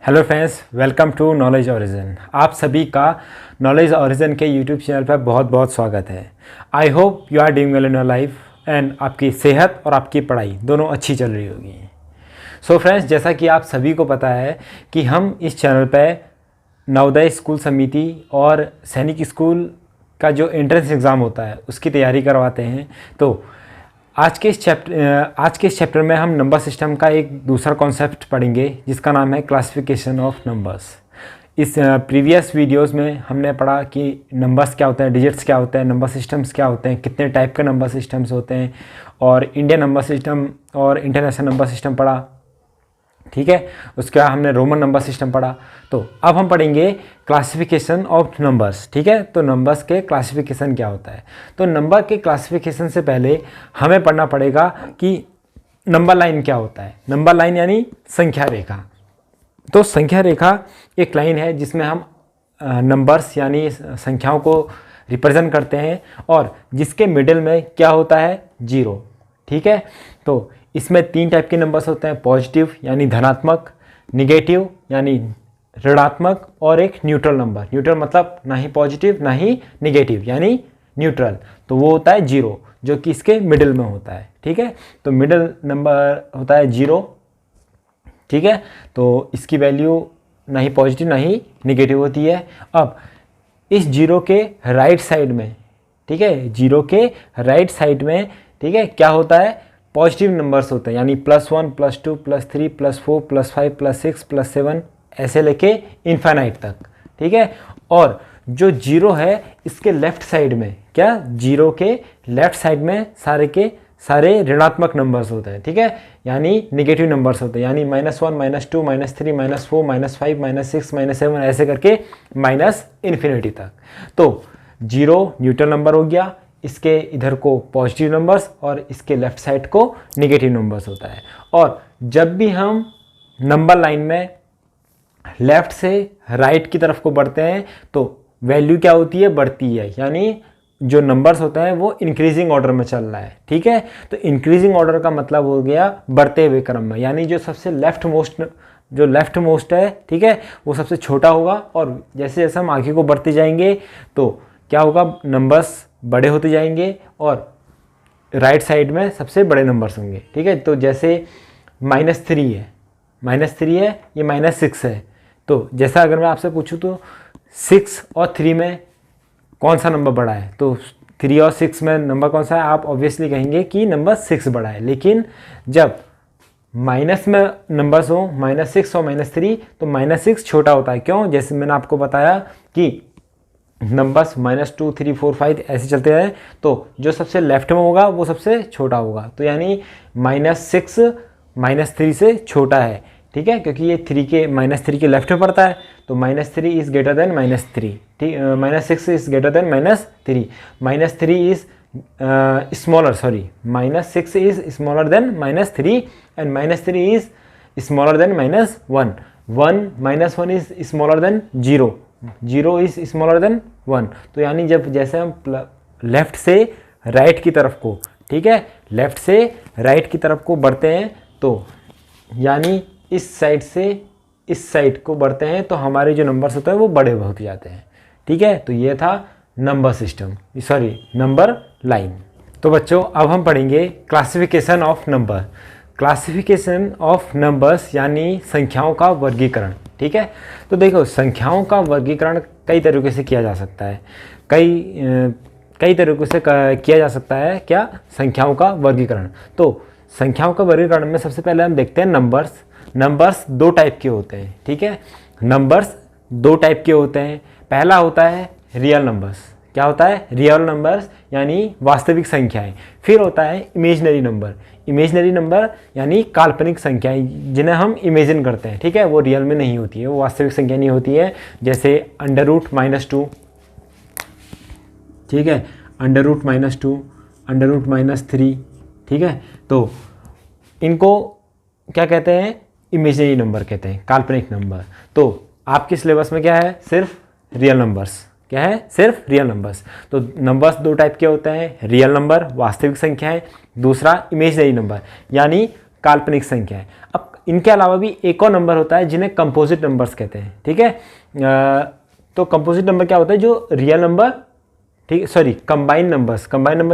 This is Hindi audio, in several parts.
Hello friends, welcome to Knowledge Origin. आप सभी का नॉलेज ओरिजिन के यूट्यूब चैनल पर बहुत बहुत स्वागत है। I hope you are doing well in your life and आपकी सेहत और आपकी पढ़ाई दोनों अच्छी चल रही होगी। सो फ्रेंड्स, जैसा कि आप सभी को पता है कि हम इस चैनल पर नवोदय स्कूल समिति और सैनिक स्कूल का जो एंट्रेंस एग्ज़ाम होता है उसकी तैयारी करवाते हैं। तो आज के इस चैप्टर में हम नंबर सिस्टम का एक दूसरा कॉन्सेप्ट पढ़ेंगे जिसका नाम है क्लासिफिकेशन ऑफ नंबर्स। इस प्रीवियस वीडियोस में हमने पढ़ा कि नंबर्स क्या होते हैं, डिजिट्स क्या होते हैं, नंबर सिस्टम्स क्या होते हैं, कितने टाइप के नंबर सिस्टम्स होते हैं, और इंडियन नंबर सिस्टम और इंटरनेशनल नंबर सिस्टम पढ़ा। ठीक है, उसके बाद हमने रोमन नंबर सिस्टम पढ़ा। तो अब हम पढ़ेंगे क्लासिफिकेशन ऑफ नंबर्स। ठीक है, तो नंबर्स के क्लासिफिकेशन क्या होता है। तो नंबर के क्लासिफिकेशन से पहले हमें पढ़ना पड़ेगा कि नंबर लाइन क्या होता है। नंबर लाइन यानी संख्या रेखा। तो संख्या रेखा एक लाइन है जिसमें हम नंबर्स यानी संख्याओं को रिप्रेजेंट करते हैं और जिसके मिडिल में क्या होता है, जीरो। ठीक है, तो इसमें तीन टाइप के नंबर्स होते हैं, पॉजिटिव यानी धनात्मक, निगेटिव यानी ऋणात्मक, और एक न्यूट्रल नंबर। न्यूट्रल मतलब ना ही पॉजिटिव ना ही निगेटिव यानी न्यूट्रल। तो वो होता है जीरो, जो कि इसके मिडिल में होता है। ठीक है, तो मिडिल नंबर होता है जीरो। ठीक है, तो इसकी वैल्यू ना ही पॉजिटिव ना ही निगेटिव होती है। अब इस जीरो के राइट साइड में, ठीक है, जीरो के राइट साइड में, ठीक है, क्या होता है, पॉजिटिव नंबर्स होते हैं, यानी +1 +2 +3 +4 +5 +6 +7 ऐसे लेके इनफाइनाइट तक। ठीक है, और जो जीरो है इसके लेफ्ट साइड में, क्या, जीरो के लेफ्ट साइड में सारे के सारे ऋणात्मक नंबर्स होते हैं। ठीक है, यानी निगेटिव नंबर्स होते हैं, यानी -1 -2 -3 -4 -5 -6 -7 ऐसे करके ∞ तक। तो जीरो न्यूट्रल नंबर हो गया, इसके इधर को पॉजिटिव नंबर्स और इसके लेफ्ट साइड को निगेटिव नंबर्स होता है। और जब भी हम नंबर लाइन में लेफ्ट से राइट की तरफ को बढ़ते हैं तो वैल्यू क्या होती है, बढ़ती है, यानी जो नंबर्स होते हैं वो इंक्रीजिंग ऑर्डर में चल रहा है। ठीक है, तो इंक्रीजिंग ऑर्डर का मतलब हो गया बढ़ते हुए क्रम में, यानी जो सबसे लेफ्ट मोस्ट है, ठीक है, वो सबसे छोटा होगा, और जैसे जैसे हम आगे को बढ़ते जाएंगे तो क्या होगा, नंबर्स बड़े होते जाएंगे और राइट साइड में सबसे बड़े नंबर्स होंगे। ठीक है, तो जैसे -3 है, ये -6 है। तो जैसा अगर मैं आपसे पूछूं तो 6 और 3 में कौन सा नंबर बड़ा है, तो 3 और 6 में नंबर कौन सा है, आप ऑब्वियसली कहेंगे कि नंबर 6 बड़ा है। लेकिन जब माइनस में नंबर्स हो, -6 और -3, तो -6 छोटा होता है। क्यों, जैसे मैंने आपको बताया कि नंबर्स -2 3 4 5 ऐसे चलते हैं, तो जो सबसे लेफ्ट में होगा वो सबसे छोटा होगा। तो यानी -6 -3 से छोटा है। ठीक है, क्योंकि ये -3 के लेफ्ट में पड़ता है, तो -3 इज ग्रेटर देन -3। ठीक, -6 is greater than -3, -3 is smaller, sorry, -6 is smaller than -3 and -3 is smaller than -1, 1 is smaller than 0, 0 is smaller than 1। तो यानी जैसे हम लेफ्ट से राइट की तरफ को, ठीक है, लेफ्ट से राइट की तरफ को बढ़ते हैं, तो यानी इस साइड से इस साइड को बढ़ते हैं तो हमारे जो नंबर्स होते हैं वो बड़े होते जाते हैं। ठीक है, तो ये था number system, sorry, number line. तो बच्चों, अब हम पढ़ेंगे classification of number. Classification of numbers यानी संख्याओं का वर्गीकरण। ठीक है, तो देखो, संख्याओं का वर्गीकरण कई तरीके से किया जा सकता है, कई तरीक़ों से किया जा सकता है। क्या, संख्याओं का वर्गीकरण। तो संख्याओं का वर्गीकरण में सबसे पहले हम देखते हैं नंबर्स दो टाइप के होते हैं। ठीक है, नंबर्स दो टाइप के होते हैं। पहला होता है रियल नंबर्स। क्या होता है, रियल नंबर्स यानी वास्तविक संख्याएं। फिर होता है इमेजिनरी नंबर यानी काल्पनिक संख्याएं जिन्हें हम इमेजिन करते हैं। ठीक है, वो रियल में नहीं होती है, वो वास्तविक संख्या नहीं होती है। जैसे √-2, ठीक है, √-2, √-3। ठीक है, तो इनको क्या कहते हैं, इमेजिनरी नंबर कहते हैं, काल्पनिक नंबर। तो आपके सिलेबस में क्या है, सिर्फ रियल नंबर्स। क्या है, सिर्फ रियल नंबर्स। तो नंबर्स दो टाइप के होते हैं, रियल नंबर वास्तविक संख्या है, दूसरा इमेजिनरी नंबर यानी काल्पनिक संख्या है। अब इनके अलावा भी एक और नंबर होता है जिन्हें कंपोजिट नंबर्स कहते हैं, ठीक है। तो कंपोजिट नंबर क्या होता है, जो रियल नंबर, ठीक, सॉरी, कंबाइन नंबर्स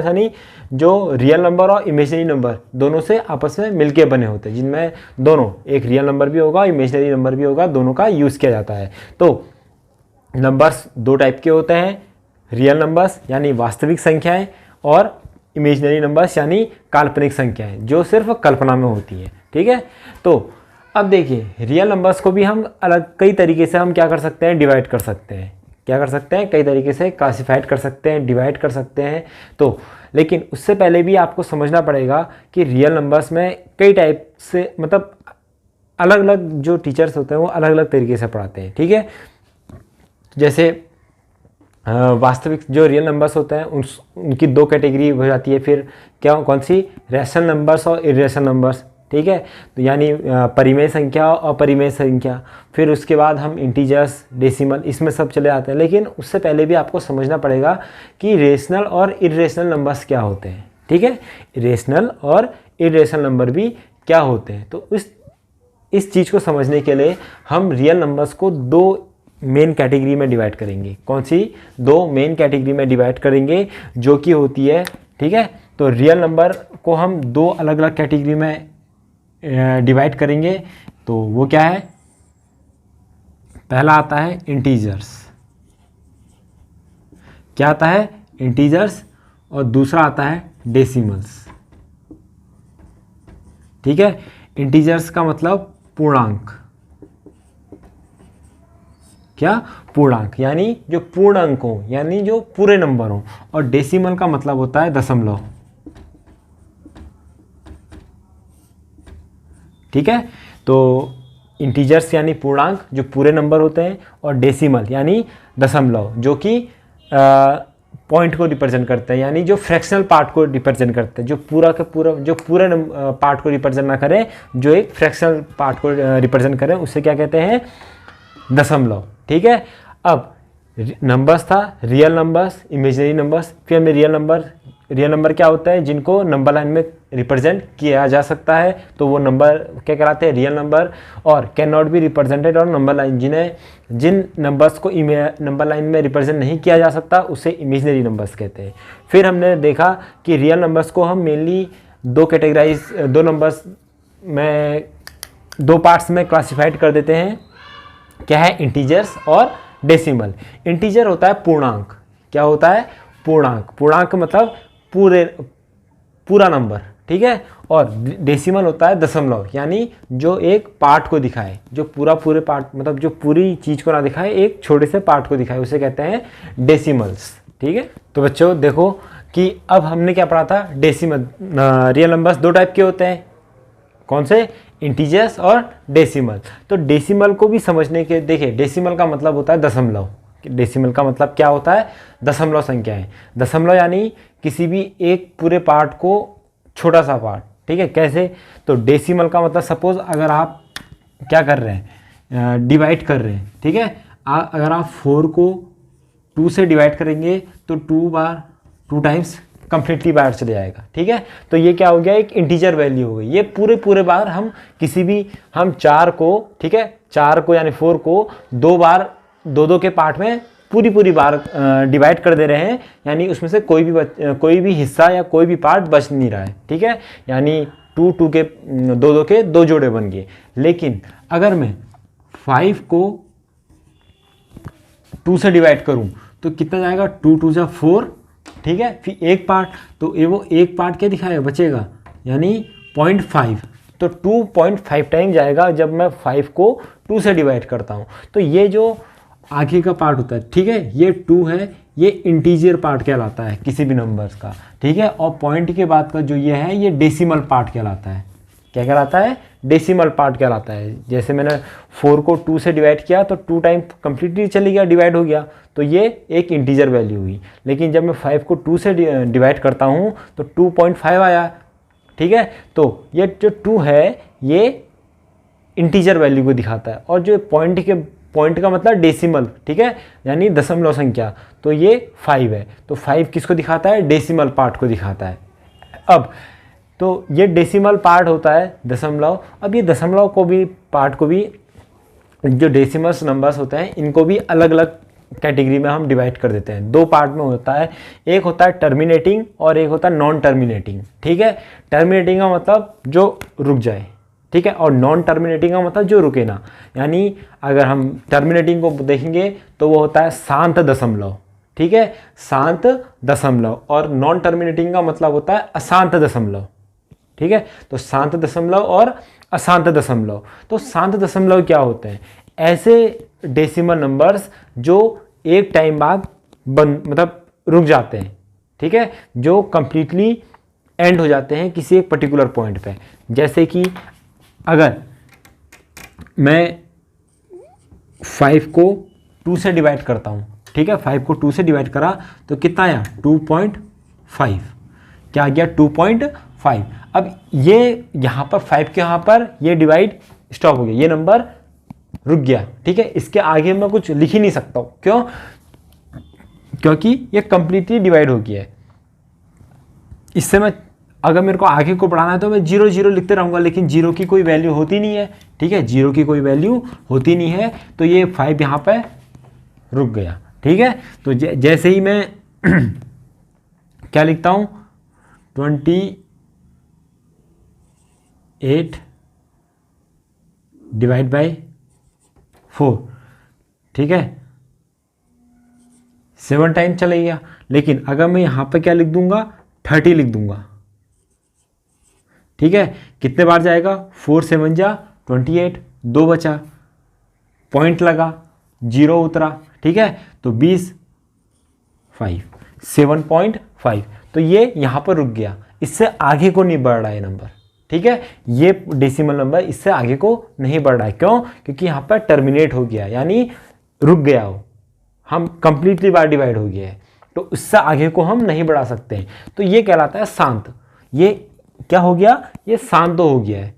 यानी जो रियल नंबर और इमेजिनरी नंबर दोनों से आपस में मिलके बने होते हैं, जिनमें दोनों, एक रियल नंबर भी होगा, इमेजिनरी नंबर भी होगा, दोनों का यूज़ किया जाता है। तो नंबर्स दो टाइप के होते हैं, रियल नंबर्स यानी वास्तविक संख्याएं, और इमेजिनरी नंबर्स यानी काल्पनिक संख्याएं जो सिर्फ कल्पना में होती हैं, ठीक है। तो अब देखिए, रियल नंबर्स को भी हम अलग कई तरीके से हम क्या कर सकते हैं, डिवाइड कर सकते हैं, क्या कर सकते हैं, कई तरीके से क्लासिफाइड कर सकते हैं, डिवाइड कर सकते हैं। तो लेकिन उससे पहले भी आपको समझना पड़ेगा कि रियल नंबर्स में कई टाइप से, मतलब अलग अलग जो टीचर्स होते हैं वो अलग अलग तरीके से पढ़ाते हैं, ठीक है। जैसे वास्तविक जो रियल नंबर्स होते हैं उनकी दो कैटेगरी हो जाती है, फिर क्या, कौन सी, रैशनल नंबर्स और इरेशनल नंबर्स, ठीक है। तो यानी परिमेय संख्या और अपरिमेय संख्या, फिर उसके बाद हम इंटीजर्स, डेसिमल, इसमें सब चले आते हैं। लेकिन उससे पहले भी आपको समझना पड़ेगा कि रेशनल और इरेशनल नंबर्स क्या होते हैं, ठीक है। रेशनल और इरेशनल नंबर भी क्या होते हैं। तो इस चीज़ को समझने के लिए हम रियल नंबर्स को दो मेन कैटेगरी में डिवाइड करेंगे। कौन सी, दो मेन कैटेगरी में डिवाइड करेंगे, जो कि होती है, ठीक है। तो रियल नंबर को हम दो अलग अलग कैटेगरी में डिवाइड करेंगे। तो वो क्या है, पहला आता है इंटीजर्स, क्या आता है, इंटीजर्स, और दूसरा आता है डेसिमल्स, ठीक है। इंटीजर्स का मतलब पूर्णांक, क्या, पूर्णांक, यानी जो पूर्ण अंक हो, यानी जो पूरे नंबर हो, और डेसिमल का मतलब होता है दशमलव, ठीक है। तो इंटीजर्स यानी पूर्णांक जो पूरे नंबर होते हैं, और डेसिमल यानी दशमलव जो कि पॉइंट को रिप्रेजेंट करते हैं, यानी जो फ्रैक्शनल पार्ट को रिप्रेजेंट करते हैं, जो पूरा का पूरा, जो पूरे पार्ट को रिप्रेजेंट ना करें, जो एक फ्रैक्शनल पार्ट को रिप्रेजेंट करें, उसे क्या कहते हैं, दशमलव, ठीक है। अब नंबर्स था, रियल नंबर्स, इमेजिनरी नंबर्स, फिर हमें रियल नंबर क्या होता है, जिनको नंबर लाइन में रिप्रेजेंट किया जा सकता है, तो वो नंबर क्या कहलाते हैं, रियल नंबर। और कैन नॉट बी रिप्रेजेंटेड और नंबर लाइन, जिन नंबर्स को नंबर लाइन में रिप्रेजेंट नहीं किया जा सकता, उसे इमेजिनरी नंबर्स कहते हैं। फिर हमने देखा कि रियल नंबर्स को हम मेनली दो नंबर्स में, दो पार्ट्स में क्लासिफाइड कर देते हैं, क्या है, इंटीजर्स और डेसिमल। इंटीजर होता है पूर्णांक, क्या होता है, पूर्णांक मतलब पूरा नंबर, ठीक है। और डेसिमल होता है दशमलव, यानी जो एक पार्ट को दिखाए, जो पूरे पार्ट, मतलब जो पूरी चीज़ को ना दिखाए, एक छोटे से पार्ट को दिखाए, उसे कहते हैं डेसिमल्स, ठीक है। तो बच्चों देखो कि अब हमने क्या पढ़ा था, डेसिमल, रियल नंबर्स दो टाइप के होते हैं, कौन से, इंटीजर्स और डेसिमल। तो डेसिमल को भी समझने के, देखिए डेसिमल का मतलब होता है दशमलव, डेसिमल का मतलब क्या होता है, दशमलव संख्याएं। दशमलव यानी किसी भी एक पूरे पार्ट को छोटा सा पार्ट, ठीक है। कैसे, तो डेसिमल का मतलब सपोज अगर आप क्या कर रहे हैं, डिवाइड कर रहे हैं, ठीक है। अगर आप 4 को 2 से डिवाइड करेंगे तो 2 टाइम्स कंप्लीटली बाहर चले जाएगा, ठीक है। तो ये क्या हो गया, एक इंटीजर वैल्यू हो गई। ये पूरे बार हम किसी भी, हम 4 को, ठीक है, 4 को यानी 4 को 2 बार 2 के पार्ट में पूरी बार डिवाइड कर दे रहे हैं, यानी उसमें से कोई भी हिस्सा या कोई भी पार्ट बच नहीं रहा है, ठीक है। यानी 2 के 2 के 2 जोड़े बन गए। लेकिन अगर मैं 5 को 2 से डिवाइड करूं तो कितना जाएगा, 2 जा 4, ठीक है। फिर एक पार्ट, तो ये वो एक पार्ट क्या दिखाएगा, बचेगा, यानी 0.5, तो 2.5 टाइम जाएगा जब मैं 5 को 2 से डिवाइड करता हूँ। तो ये जो आगे का पार्ट होता है, ठीक है, ये 2 है, ये इंटीजर पार्ट कहलाता है किसी भी नंबर्स का, ठीक है। और पॉइंट के बाद का जो ये है, ये डेसिमल पार्ट कहलाता है, क्या कहलाता है, डेसिमल पार्ट कहलाता है। जैसे मैंने 4 को 2 से डिवाइड किया तो 2 टाइम कंप्लीटली चली गया, डिवाइड हो गया, तो ये एक इंटीजर वैल्यू हुई। लेकिन जब मैं 5 को 2 से डिवाइड करता हूँ तो 2.5 आया, ठीक है। तो ये जो 2 है ये इंटीजर वैल्यू को दिखाता है, और जो पॉइंट का मतलब डेसिमल, ठीक है, यानी दशमलव संख्या, तो ये 5 है। तो 5 किसको दिखाता है, डेसिमल पार्ट को दिखाता है। अब तो ये डेसिमल पार्ट होता है दशमलव। अब ये दशमलव को भी पार्ट को भी जो डेसिमल्स नंबर्स होते हैं इनको भी अलग अलग कैटेगरी में हम डिवाइड कर देते हैं। दो पार्ट में होता है, एक होता है टर्मिनेटिंग और एक होता है नॉन टर्मिनेटिंग। ठीक है, टर्मिनेटिंग का मतलब जो रुक जाए, ठीक है, और नॉन टर्मिनेटिंग का मतलब जो रुके ना। यानी अगर हम टर्मिनेटिंग को देखेंगे तो वो होता है शांत दशमलव, ठीक है, शांत दशमलव, और नॉन टर्मिनेटिंग का मतलब होता है अशांत दशमलव। ठीक है, तो शांत दशमलव और अशांत दशमलव। तो शांत दशमलव क्या होते हैं? ऐसे डेसिमल नंबर्स जो एक टाइम बाद मतलब रुक जाते हैं, ठीक है, जो कंप्लीटली एंड हो जाते हैं किसी एक पर्टिकुलर पॉइंट पे। जैसे कि अगर मैं 5 को 2 से डिवाइड करता हूँ, ठीक है, 5 को 2 से डिवाइड करा तो कितना आया? 2.5। क्या आ गया? 2.5। अब ये यहाँ पर 5 के यहाँ पर ये डिवाइड स्टॉप हो गया, ये नंबर रुक गया। ठीक है, इसके आगे मैं कुछ लिख ही नहीं सकता हूँ। क्यों? क्योंकि ये कंप्लीटली डिवाइड हो गया है। इससे मैं अगर मेरे को आगे को बढ़ाना है तो मैं 0 0 लिखते रहूँगा, लेकिन 0 की कोई वैल्यू होती नहीं है। ठीक है, 0 की कोई वैल्यू होती नहीं है, तो ये 5 यहाँ पे रुक गया। ठीक है, तो जैसे ही मैं क्या लिखता हूँ? 28 डिवाइड बाई 4, ठीक है, 7 टाइम चला गया। लेकिन अगर मैं यहाँ पे क्या लिख दूंगा? 30 लिख दूंगा। ठीक है, कितने बार जाएगा? 4 7 जा 28, 2 बचा, पॉइंट लगा, 0 उतरा। ठीक है, तो 20 5 7.5, तो ये यहाँ पर रुक गया, इससे आगे को नहीं बढ़ रहा है नंबर। ठीक है, ये डेसिमल नंबर इससे आगे को नहीं बढ़ रहा है। क्यों? क्योंकि यहाँ पर टर्मिनेट हो गया, यानी रुक गया हो, हम कंप्लीटली बार डिवाइड हो गया है, तो उससे आगे को हम नहीं बढ़ा सकते हैं। तो ये कहलाता है शांत। ये क्या हो गया? ये शांत हो गया है।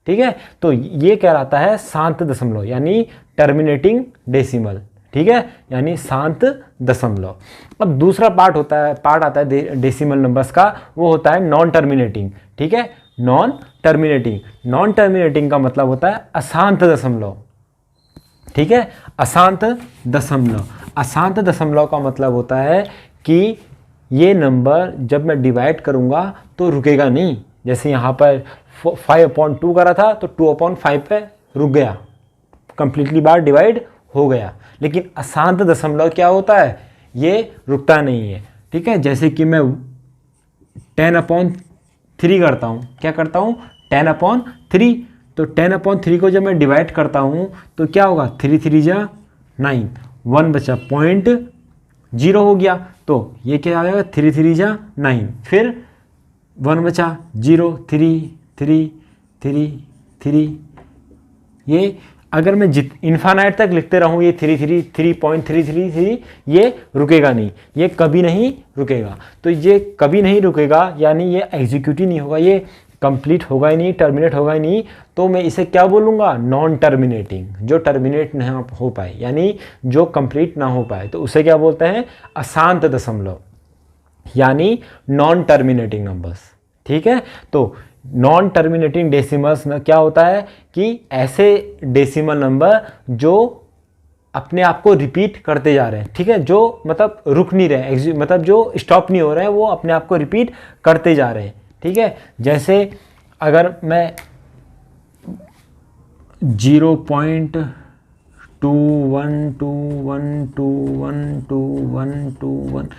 ठीक है, तो ये कहलाता है शांत दशमलव, यानी टर्मिनेटिंग डेसिमल। ठीक है, यानी शांत दशमलव। अब दूसरा पार्ट आता है डेसिमल नंबर्स का, वो होता है नॉन टर्मिनेटिंग। ठीक है, नॉन टर्मिनेटिंग का मतलब होता है अशांत दशमलव। ठीक है, अशांत दशमलव का मतलब होता है कि ये नंबर जब मैं डिवाइड करूंगा तो रुकेगा नहीं। जैसे यहाँ पर 5/2 करा था तो 2/5 पे रुक गया, कंप्लीटली बार डिवाइड हो गया। लेकिन अशांत दशमलव क्या होता है? ये रुकता नहीं है। ठीक है, जैसे कि मैं 10/3 करता हूँ। क्या करता हूँ? 10/3। तो 10/3 को जब मैं डिवाइड करता हूँ तो क्या होगा? 3 3 जा 9, 1 बचा, 0.0 हो गया। तो ये क्या आ जाएगा? 3 3 जा 9, फिर 1 बचा, 0 3 3 3 3। ये अगर मैं इन्फानाइट तक लिखते रहूँ ये 3.333, ये रुकेगा नहीं, ये कभी नहीं रुकेगा। तो ये कभी नहीं रुकेगा यानी ये एग्जीक्यूट ही नहीं होगा, ये कंप्लीट होगा ही नहीं, टर्मिनेट होगा ही नहीं। तो मैं इसे क्या बोलूँगा? Non terminating. जो टर्मिनेट नहीं हो पाए, यानी जो कंप्लीट ना हो पाए, तो उसे क्या बोलते हैं? अशांत दशमलव, यानी नॉन टर्मिनेटिंग नंबर्स। ठीक है, तो नॉन टर्मिनेटिंग डेसिमल्स में क्या होता है कि ऐसे डेसिमल नंबर जो अपने आप को रिपीट करते जा रहे हैं। ठीक है, जो मतलब रुक नहीं रहे, मतलब जो स्टॉप नहीं हो रहे हैं, वो अपने आप को रिपीट करते जा रहे हैं। ठीक है, जैसे अगर मैं 0.2121212121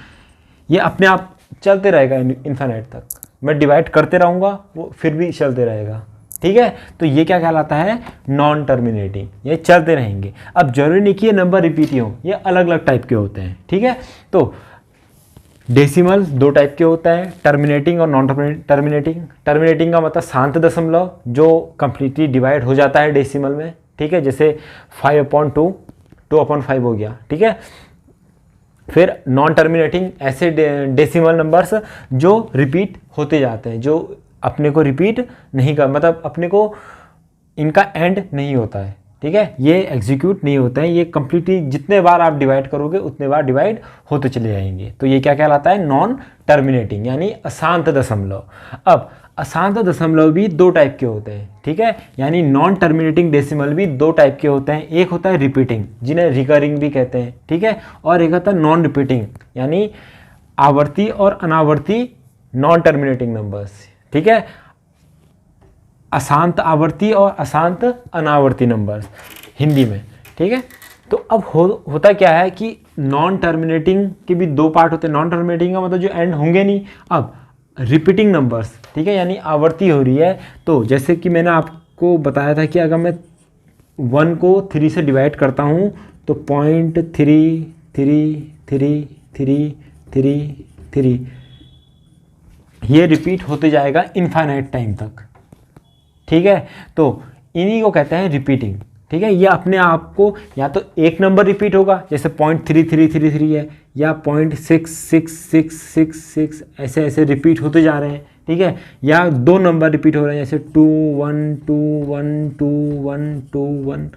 ये अपने आप चलते रहेगा इन्फिनिट तक। मैं डिवाइड करते रहूँगा, वो फिर भी चलते रहेगा। ठीक है, तो ये क्या कहलाता है? Non terminating. ये चलते रहेंगे। अब जरूरी नहीं कि ये नंबर रिपीट ही हो, ये अलग अलग टाइप के होते हैं। ठीक है, तो डेसिमल 2 टाइप के होता है, टर्मिनेटिंग और नॉन टर्मिनेटिंग। टर्मिनेटिंग का मतलब शांत दशमलव जो कंप्लीटली डिवाइड हो जाता है डेसिमल में। ठीक है, जैसे 5/2 2/5 हो गया। ठीक है, फिर नॉन टर्मिनेटिंग ऐसे डेसिमल नंबर्स जो रिपीट होते जाते हैं, जो अपने को रिपीट नहीं कर, मतलब अपने को इनका एंड नहीं होता है। ठीक है, ये एग्जीक्यूट नहीं होता है, ये कंप्लीटली जितने बार आप डिवाइड करोगे उतने बार डिवाइड होते चले जाएंगे। तो ये क्या कहलाता है? नॉन टर्मिनेटिंग, यानी अशांत दशमलव। अब अशांत दशमलव भी दो टाइप के होते हैं, ठीक है, यानी नॉन टर्मिनेटिंग डेसिमल भी दो टाइप के होते हैं। एक होता है रिपीटिंग, जिन्हें रिकरिंग भी कहते हैं, ठीक है, और एक होता है नॉन रिपीटिंग, यानी आवर्ती और अनावर्ती नॉन टर्मिनेटिंग नंबर्स, ठीक है, अशांत आवर्ती और अशांत अनावर्ती नंबर्स हिंदी में, ठीक है। तो अब होता क्या है कि नॉन टर्मिनेटिंग के भी दो पार्ट होते हैं। नॉन टर्मिनेटिंग का मतलब जो एंड होंगे नहीं। अब रिपीटिंग नंबर्स, ठीक है, यानी आवर्ती हो रही है। तो जैसे कि मैंने आपको बताया था कि अगर मैं 1 को 3 से डिवाइड करता हूँ तो 0.3333333 ये रिपीट होते जाएगा इनफाइनाइट टाइम तक, ठीक है। तो इन्हीं को कहते हैं रिपीटिंग, ठीक है। ये अपने आप को या तो एक नंबर रिपीट होगा जैसे 0.3333 है, या 0.66666 ऐसे ऐसे रिपीट होते जा रहे हैं, ठीक है, या दो नंबर रिपीट हो रहे हैं जैसे 2 1 2 1 2 1 2 1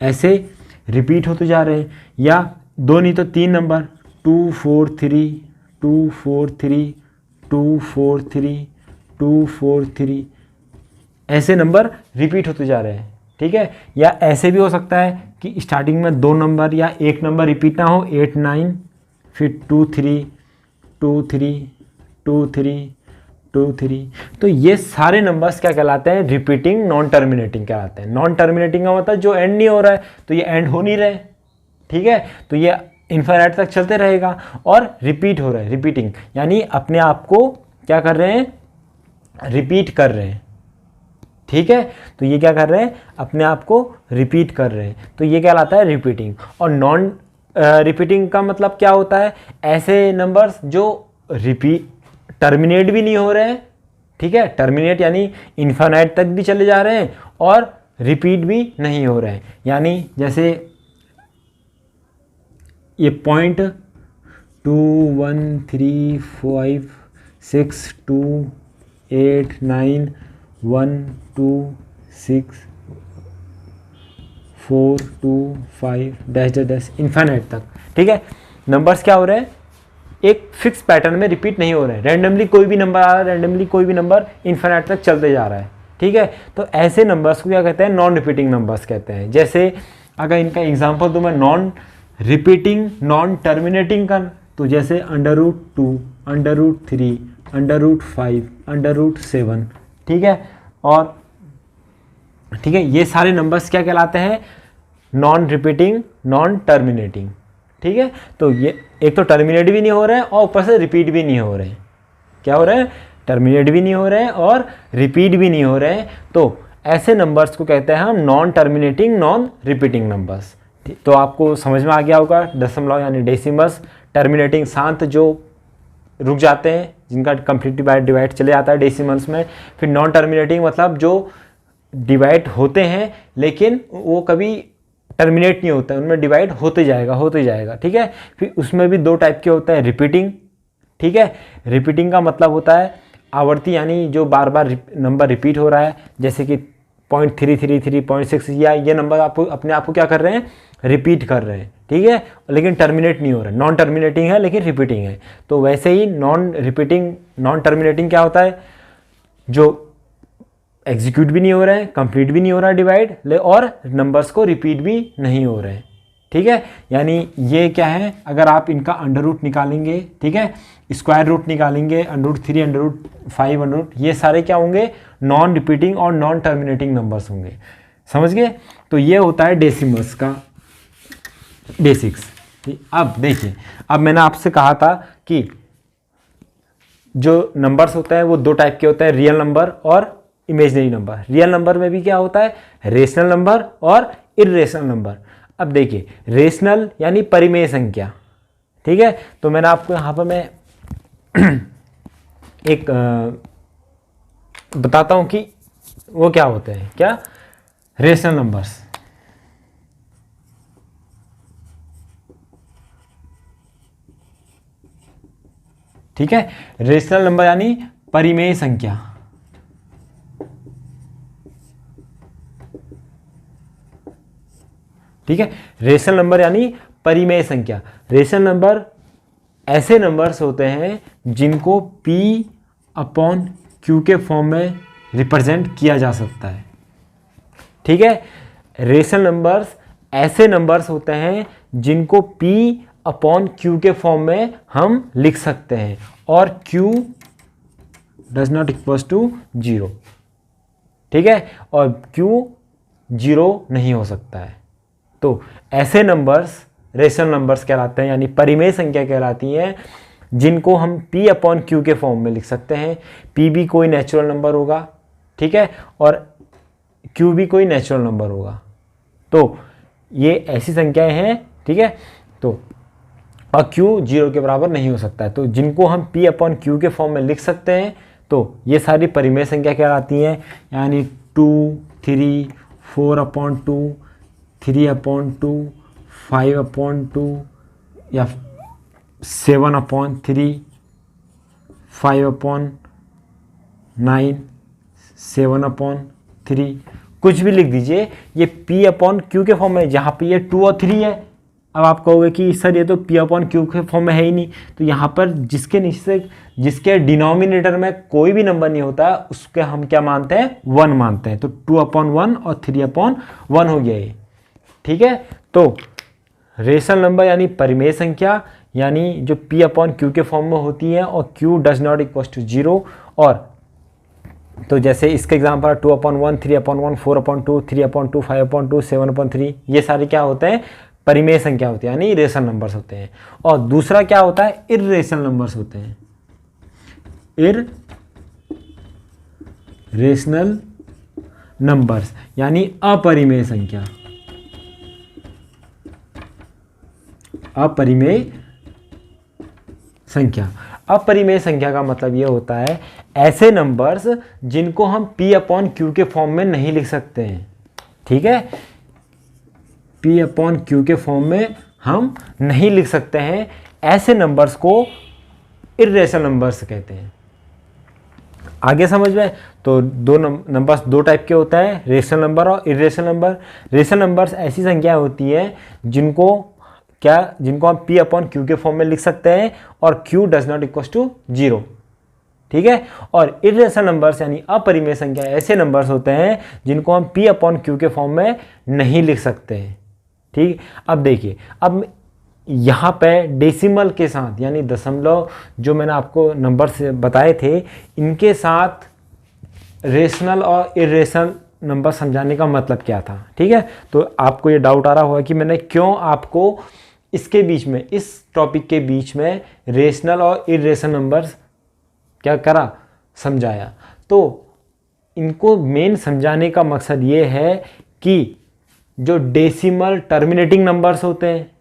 ऐसे रिपीट होते जा रहे हैं, या दो नहीं तो तीन नंबर 2 4 3 2 4 3 2 4 3 2 4 3 ऐसे नंबर रिपीट होते जा रहे हैं, ठीक है। या ऐसे भी हो सकता है कि स्टार्टिंग में दो नंबर या एक नंबर रिपीट ना हो, 8 9 फिर 2 3 2 3 2 3 2 3। तो ये सारे नंबर्स क्या कहलाते हैं? रिपीटिंग नॉन टर्मिनेटिंग कहलाते हैं। नॉन टर्मिनेटिंग का मतलब जो एंड नहीं हो रहा है, तो ये एंड हो नहीं रहे, ठीक है, तो ये इनफाइनाइट तक चलते रहेगा। और रिपीट हो रहा है, रिपीटिंग यानी अपने आप को क्या कर रहे हैं? रिपीट कर रहे हैं, ठीक है। तो ये क्या कर रहे हैं? अपने आप को रिपीट कर रहे हैं, तो ये क्या लाता है? रिपीटिंग। और नॉन रिपीटिंग का मतलब क्या होता है? ऐसे नंबर्स जो टर्मिनेट भी नहीं हो रहे हैं, ठीक है, टर्मिनेट यानी इनफाइनाइट तक भी चले जा रहे हैं और रिपीट भी नहीं हो रहे हैं। यानी जैसे ये 0.2132862896425425 इनफाइनाइट तक, ठीक है। नंबर्स क्या हो रहे हैं? एक फिक्स पैटर्न में रिपीट नहीं हो रहे हैं। रैंडमली कोई भी नंबर आ रहा है, रैंडमली कोई भी नंबर इनफाइनाइट तक चलते जा रहा है, ठीक है। तो ऐसे नंबर्स को क्या कहते हैं? नॉन रिपीटिंग नंबर्स कहते हैं। जैसे अगर इनका एग्जांपल दूं मैं नॉन रिपीटिंग नॉन टर्मिनेटिंग का, तो जैसे √2 √3 √5 √7, ठीक है। और ठीक है, ये सारे नंबर्स क्या कहलाते हैं? नॉन रिपीटिंग नॉन टर्मिनेटिंग, ठीक है। तो ये एक तो टर्मिनेट भी नहीं हो रहे हैं और ऊपर से रिपीट भी नहीं हो रहे हैं। क्या हो रहे हैं? टर्मिनेट भी नहीं हो रहे हैं और रिपीट भी नहीं हो रहे हैं। तो ऐसे नंबर्स को कहते हैं हम non terminating non repeating numbers. तो आपको समझ में आ गया होगा, दशमलव यानी डेसिमल्स, टर्मिनेटिंग शांत जो रुक जाते हैं, जिनका कंप्लीट डिवाइड चले जाता है डेसिमल्स में। फिर नॉन टर्मिनेटिंग मतलब जो डिवाइड होते हैं लेकिन वो कभी टर्मिनेट नहीं होता है, उनमें डिवाइड होते जाएगा, ठीक है। फिर उसमें भी दो टाइप के होते हैं, रिपीटिंग, ठीक है। रिपीटिंग का मतलब होता है आवर्ती, यानी जो बार बार नंबर रिपीट हो रहा है, जैसे कि 0.333 0.6, या ये नंबर आप अपने आप को क्या कर रहे हैं? रिपीट कर रहे हैं, ठीक है, लेकिन टर्मिनेट नहीं हो रहा है। नॉन टर्मिनेटिंग है लेकिन रिपीटिंग है। तो वैसे ही नॉन रिपीटिंग नॉन टर्मिनेटिंग क्या होता है? जो एग्जीक्यूट भी नहीं हो रहे हैं, कंप्लीट भी नहीं हो रहा है डिवाइड, और नंबर्स को रिपीट भी नहीं हो रहे हैं, ठीक है। यानी ये क्या है? अगर आप इनका अंडर रूट निकालेंगे, ठीक है, स्क्वायर रूट निकालेंगे, √3 √5 ये सारे क्या होंगे? नॉन रिपीटिंग और नॉन टर्मिनेटिंग नंबर्स होंगे। समझ गए? तो ये होता है डेसिमल्स का बेसिक्स। अब देखिए, अब मैंने आपसे कहा था कि जो नंबर्स होते हैं वो दो टाइप के होते हैं, रियल नंबर और इमेजिनरी नंबर। रियल नंबर में भी क्या होता है? रेशनल नंबर और इर्रेशनल नंबर। अब देखिए, रेशनल यानी परिमेय संख्या, ठीक है। तो मैंने आपको यहाँ पर मैं एक बताता हूँ कि वो क्या होते हैं। क्या? रेशनल नंबर्स, ठीक है। रेशनल नंबर यानी परिमेय संख्या, ठीक है। रेशनल नंबर यानी परिमेय संख्या। रेशनल नंबर ऐसे नंबर्स होते हैं जिनको P/N क्यू के फॉर्म में रिप्रेजेंट किया जा सकता है। ठीक है, रेशनल नंबर्स ऐसे नंबर्स होते हैं जिनको P अपॉन Q के फॉर्म में हम लिख सकते हैं और Q does not equals to 0। ठीक है, और Q 0 नहीं हो सकता है। तो ऐसे नंबर्स रेशनल नंबर्स कहलाते हैं, यानी परिमेय संख्या कहलाती हैं, जिनको हम P अपॉन Q के फॉर्म में लिख सकते हैं। P भी कोई नेचुरल नंबर होगा, ठीक है, और Q भी कोई नेचुरल नंबर होगा। तो ये ऐसी संख्याएं हैं, ठीक है, तो और Q 0 के बराबर नहीं हो सकता है। तो जिनको हम P अपॉन Q के फॉर्म में लिख सकते हैं, तो ये सारी परिमेय संख्या कहलाती हैं, यानी 2, 3, 4 अपॉन 2, 3 अपॉन 2, 5 अपॉन 2 या 7 अपॉन 3, 5 अपॉन 9, 7 अपॉन 3, कुछ भी लिख दीजिए। ये P अपॉन Q के फॉर्म में, जहाँ पे ये 2 और 3 है। अब आप कहोगे कि सर ये तो P अपॉन Q के फॉर्म में है ही नहीं, तो यहाँ पर जिसके नीचे से जिसके डिनोमिनेटर में कोई भी नंबर नहीं होता उसके हम क्या मानते हैं, 1 मानते हैं। तो 2 अपॉन 1 और 3 अपॉन 1 हो गया ये। ठीक है, तो रेशनल नंबर यानी परिमेय संख्या, यानी जो P अपॉन Q के फॉर्म में होती है और Q does not equal to 0। और तो जैसे इसके example 2 upon 1, 3 upon 1, 4 upon 2, 3 upon 2, 5 upon 2, 7 upon 3, ये सारे क्या होते हैं, परिमेय संख्या होती है, यानी रेशनल नंबर्स होते हैं। और दूसरा क्या होता है, इर्रेशनल नंबर्स होते हैं। इर्रेशनल नंबर्स यानी अपरिमेय संख्या। अपरिमेय संख्या, अपरिमेय संख्या का मतलब ये होता है ऐसे नंबर्स जिनको हम P अपॉन Q के फॉर्म में नहीं लिख सकते हैं। ठीक है, P अपॉन Q के फॉर्म में हम नहीं लिख सकते हैं, ऐसे नंबर्स को इर्रेशनल नंबर्स कहते हैं। आगे समझ में, तो दो नंबर्स दो टाइप के होता है, रेशनल नंबर और इर्रेशनल नंबर। रेशनल नंबर्स ऐसी संख्या होती है जिनको हम P अपॉन Q के फॉर्म में लिख सकते हैं और Q does not equal to 0। ठीक है, और इर्रेशनल नंबर्स यानी अपरिमेय संख्या ऐसे नंबर्स होते हैं जिनको हम P अपॉन Q के फॉर्म में नहीं लिख सकते हैं। ठीक, अब देखिए, अब यहाँ पे डेसिमल के साथ यानी दशमलव जो मैंने आपको नंबर से बताए थे, इनके साथ रेशनल और इर्रेशनल नंबर समझाने का मतलब क्या था। ठीक है, तो आपको ये डाउट आ रहा होगा कि मैंने क्यों आपको इसके बीच में, इस टॉपिक के बीच में रेशनल और इर्रेशनल नंबर्स क्या करा, समझाया। तो इनको मेन समझाने का मकसद ये है कि जो डेसिमल टर्मिनेटिंग नंबर्स होते हैं,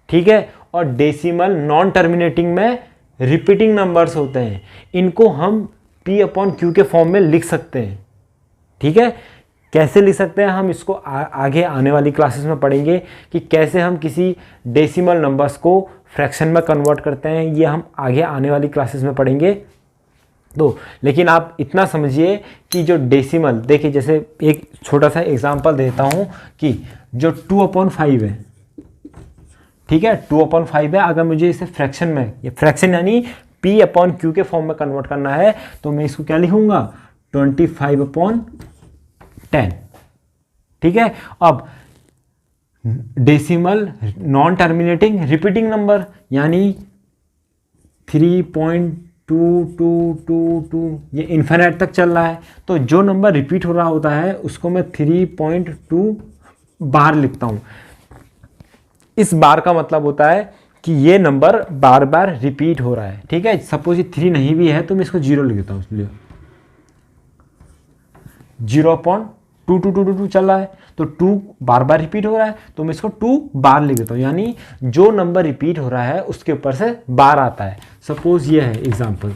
ठीक है, और डेसिमल नॉन टर्मिनेटिंग में रिपीटिंग नंबर्स होते हैं, इनको हम P अपॉन Q के फॉर्म में लिख सकते हैं। ठीक है, कैसे लिख सकते हैं हम इसको आगे आने वाली क्लासेस में पढ़ेंगे कि कैसे हम किसी डेसिमल नंबर्स को फ्रैक्शन में कन्वर्ट करते हैं, ये हम आगे आने वाली क्लासेस में पढ़ेंगे। तो लेकिन आप इतना समझिए कि जो डेसिमल, देखिए जैसे एक छोटा सा एग्जांपल देता हूँ कि जो 2 अपॉन 5 है, ठीक है, 2 अपॉन 5 है, अगर मुझे इसे फ्रैक्शन में, ये फ्रैक्शन यानी P अपॉन Q के फॉर्म में कन्वर्ट करना है, तो मैं इसको क्या लिखूंगा, 25 अपॉन 10। ठीक है, अब decimal non terminating repeating number यानी 3.2222, ये इन्फिनिट तक चल रहा है, तो जो नंबर रिपीट हो रहा होता है उसको मैं 3.2 बार लिखता हूँ। इस बार का मतलब होता है कि ये नंबर बार बार रिपीट हो रहा है। ठीक है, सपोज ये 3 नहीं भी है तो मैं इसको 0 लिख देता हूँ, इसलिए 0.2222 चल रहा है, तो 2 बार बार रिपीट हो रहा है तो मैं इसको 2 बार लिख देता हूँ, यानी जो नंबर रिपीट हो रहा है उसके ऊपर से बार आता है। सपोज ये है एग्जांपल,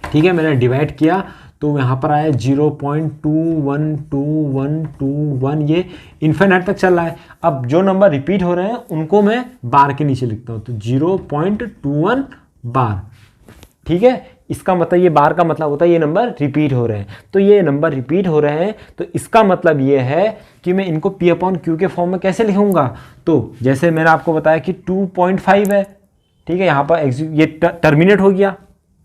ठीक है, मैंने डिवाइड किया तो यहाँ पर आया 0.212121, ये इन्फिनिट तक चल रहा है। अब जो नंबर रिपीट हो रहे हैं उनको मैं बार के नीचे लिखता हूँ, तो 0.21 बार। ठीक है, इसका मतलब, ये बार का मतलब होता है ये नंबर रिपीट हो रहे हैं, तो ये नंबर रिपीट हो रहे हैं, तो इसका मतलब ये है कि मैं इनको P अपॉन Q के फॉर्म में कैसे लिखूंगा। तो जैसे मैंने आपको बताया कि 2.5 है, ठीक है, यहाँ पर ये टर्मिनेट हो गया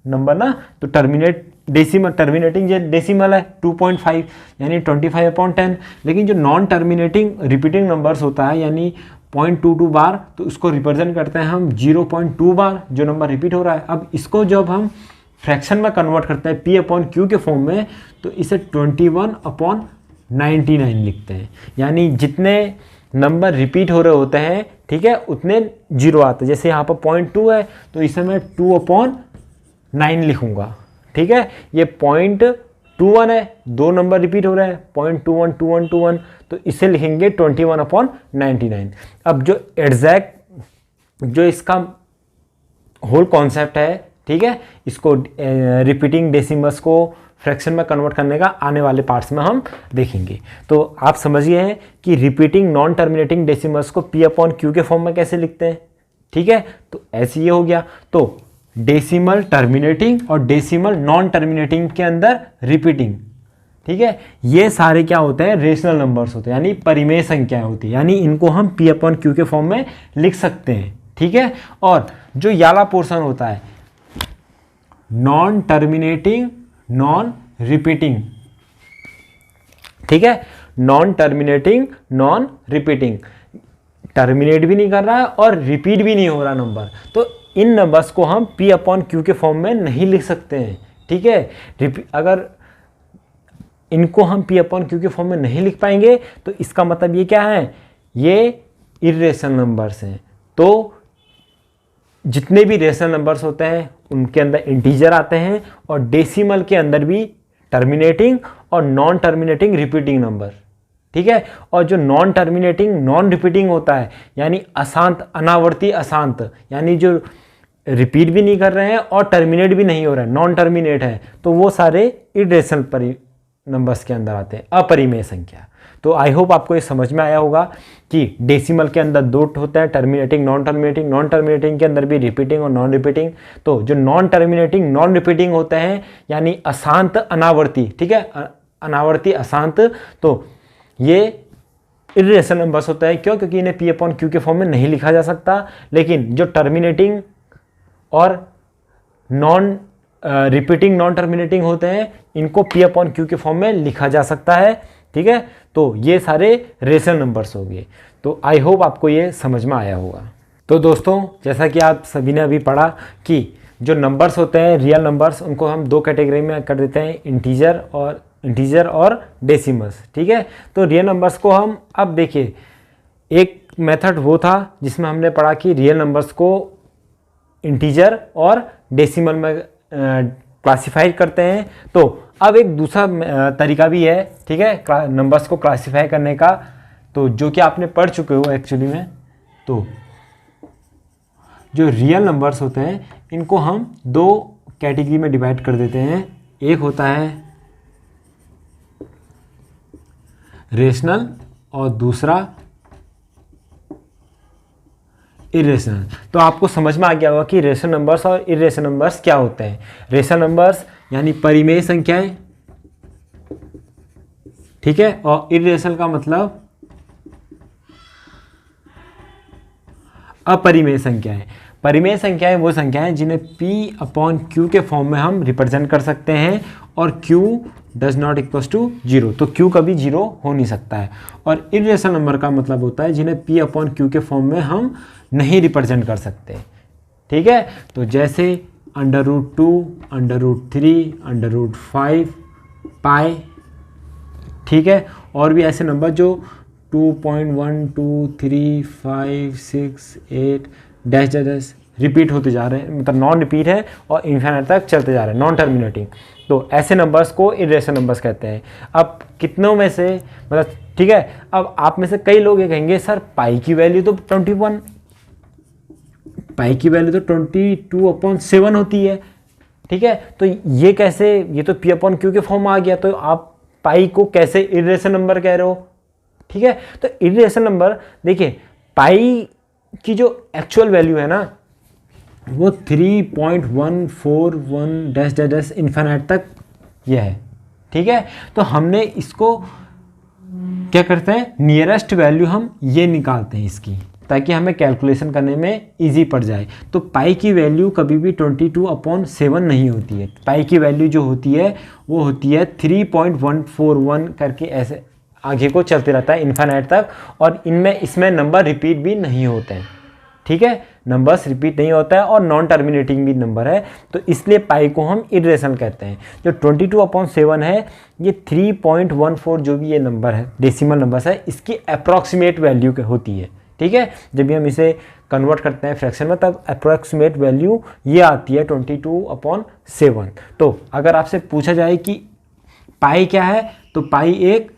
नंबर ना, तो टर्मिनेट डेसिमल टर्मिनेटिंग जो डेसिमल है 2.5 यानी 25/10, लेकिन जो नॉन टर्मिनेटिंग रिपीटिंग नंबर्स होता है यानी 0.22 बार, तो उसको रिप्रेजेंट करते हैं हम 0.2 बार जो नंबर रिपीट हो रहा है। अब इसको जब हम फ्रैक्शन में कन्वर्ट करते हैं P/Q के फॉर्म में, तो इसे 21/99 लिखते हैं, यानी जितने नंबर रिपीट हो रहे होते हैं, ठीक है, उतने जीरो आते हैं। जैसे यहाँ पर 0.2 है तो इसे मैं 2/9 लिखूँगा, ठीक है। ये 0.21 है, दो नंबर रिपीट हो रहे हैं 0.212121, तो इसे लिखेंगे 21/99। अब जो एग्जैक्ट जो इसका होल कॉन्सेप्ट है, ठीक है, इसको रिपीटिंग डेसिमल्स को फ्रैक्शन में कन्वर्ट करने का आने वाले पार्ट्स में हम देखेंगे। तो आप समझिए हैं कि रिपीटिंग नॉन टर्मिनेटिंग डेसिमल्स को P/Q के फॉर्म में कैसे लिखते हैं, ठीक है। तो ऐसे ये हो गया। तो डेसिमल टर्मिनेटिंग और डेसिमल नॉन टर्मिनेटिंग के अंदर रिपीटिंग, ठीक है, ये सारे क्या होते हैं, रेशनल नंबर्स होते हैं, यानी परिमेय संख्याएं होती है, यानी इनको हम P/Q के फॉर्म में लिख सकते हैं, ठीक है। और जो ये वाला पोर्शन होता है नॉन टर्मिनेटिंग नॉन रिपीटिंग, ठीक है, non terminating non repeating, terminate भी नहीं कर रहा है और रिपीट भी नहीं हो रहा नंबर, तो इन नंबर्स को हम P/Q के फॉर्म में नहीं लिख सकते हैं, ठीक है। अगर इनको हम P/Q के फॉर्म में नहीं लिख पाएंगे तो इसका मतलब ये क्या है, ये इर्रेशनल नंबर्स हैं। तो जितने भी रेशनल नंबर्स होते हैं उनके अंदर इंटीजर आते हैं, और डेसिमल के अंदर भी टर्मिनेटिंग और नॉन टर्मिनेटिंग रिपीटिंग नंबर, ठीक है। और जो नॉन टर्मिनेटिंग नॉन रिपीटिंग होता है यानी अशांत, अनावर्ती अशांत, यानी जो रिपीट भी नहीं कर रहे हैं और टर्मिनेट भी नहीं हो रहा है, नॉन टर्मिनेट है, तो वो सारे इरेशनल नंबर्स के अंदर आते हैं, अपरिमेय संख्या। तो आई होप आपको ये समझ में आया होगा कि डेसिमल के अंदर दो होते हैं, terminating non terminating, non terminating के अंदर भी रिपीटिंग और नॉन रिपीटिंग। तो जो नॉन टर्मिनेटिंग नॉन रिपीटिंग होते हैं यानी अशांत अनावर्ती, ठीक है, अनावर्ती अशांत, तो ये इरेशनल नंबर्स होता है। क्यों? क्योंकि इन्हें P/Q के फॉर्म में नहीं लिखा जा सकता। लेकिन जो टर्मिनेटिंग और नॉन रिपीटिंग नॉन टर्मिनेटिंग होते हैं इनको P/Q के फॉर्म में लिखा जा सकता है, ठीक है। तो ये सारे रेशनल नंबर्स हो गए। तो आई होप आपको ये समझ में आया होगा। तो दोस्तों, जैसा कि आप सभी ने अभी पढ़ा कि जो नंबर्स होते हैं रियल नंबर्स, उनको हम दो कैटेगरी में कर देते हैं, इंटीजर और डेसिमल्स, ठीक है। तो रियल नंबर्स को हम, अब देखिए, एक मेथड वो था जिसमें हमने पढ़ा कि रियल नंबर्स को इंटीजर और डेसिमल में क्लासिफाई करते हैं। तो अब एक दूसरा तरीका भी है, ठीक है, नंबर्स को क्लासिफाई करने का, तो जो कि आपने पढ़ चुके हो एक्चुअली में। तो जो रियल नंबर्स होते हैं इनको हम दो कैटेगरी में डिवाइड कर देते हैं। एक होता है रेशनल और दूसरा इरेशनल। तो आपको समझ में आ गया होगा कि रेशनल नंबर्स और इरेशनल नंबर्स क्या होते हैं। रेशनल नंबर्स यानी परिमेय संख्याएं, ठीक है, और इरेशनल का मतलब अपरिमेय संख्याएं। परिमेय संख्याएं वो संख्याएं जिन्हें P/Q के फॉर्म में हम रिप्रेजेंट कर सकते हैं, और Q does not equals to 0, तो Q कभी 0 हो नहीं सकता है। और इरेशनल नंबर का मतलब होता है जिन्हें P/Q के फॉर्म में हम नहीं रिप्रेजेंट कर सकते, ठीक है। तो जैसे √2, √3, √5, पाई, ठीक है, और भी ऐसे नंबर जो 2.1, 2, 3, 5, 6, 8 डैश डैश रिपीट होते जा रहे हैं, मतलब नॉन रिपीट है और इन्फिनिट तक चलते जा रहे हैं, नॉन टर्मिनेटिंग। तो ऐसे नंबर्स को इरेशनल नंबर्स कहते हैं। अब कितनों में से, मतलब, ठीक है, अब आप में से कई लोग ये कहेंगे सर पाई की वैल्यू तो 21, पाई की वैल्यू तो 22/7 होती है, ठीक है, तो ये कैसे, ये तो P/Q के फॉर्म आ गया, तो आप पाई को कैसे इरेशनल नंबर कह रहे हो, ठीक है। तो इरेशनल नंबर, देखिए, पाई की जो एक्चुअल वैल्यू है ना वो 3.141 डैश डैश डैश इन्फिनिट तक ये है, ठीक है। तो हमने इसको क्या करते हैं, नियरेस्ट वैल्यू हम ये निकालते हैं इसकी, ताकि हमें कैलकुलेशन करने में इजी पड़ जाए। तो पाई की वैल्यू कभी भी 22/7 नहीं होती है। पाई की वैल्यू जो होती है वो होती है 3.141 करके, ऐसे आगे को चलते रहता है इन्फिनिट तक, और इसमें नंबर रिपीट भी नहीं होते हैं। ठीक है, नंबर्स रिपीट नहीं होता है और नॉन टर्मिनेटिंग भी नंबर है, तो इसलिए पाई को हम इरेशनल कहते हैं। जो 22/7 है ये 3.14 जो भी ये नंबर है, डेसिमल नंबर्स है, इसकी अप्रॉक्सीमेट वैल्यू होती है। ठीक है, जब भी हम इसे कन्वर्ट करते हैं फ्रैक्शन में तब अप्रॉक्सीमेट वैल्यू ये आती है 22/7। तो अगर आपसे पूछा जाए कि पाई क्या है, तो पाई एक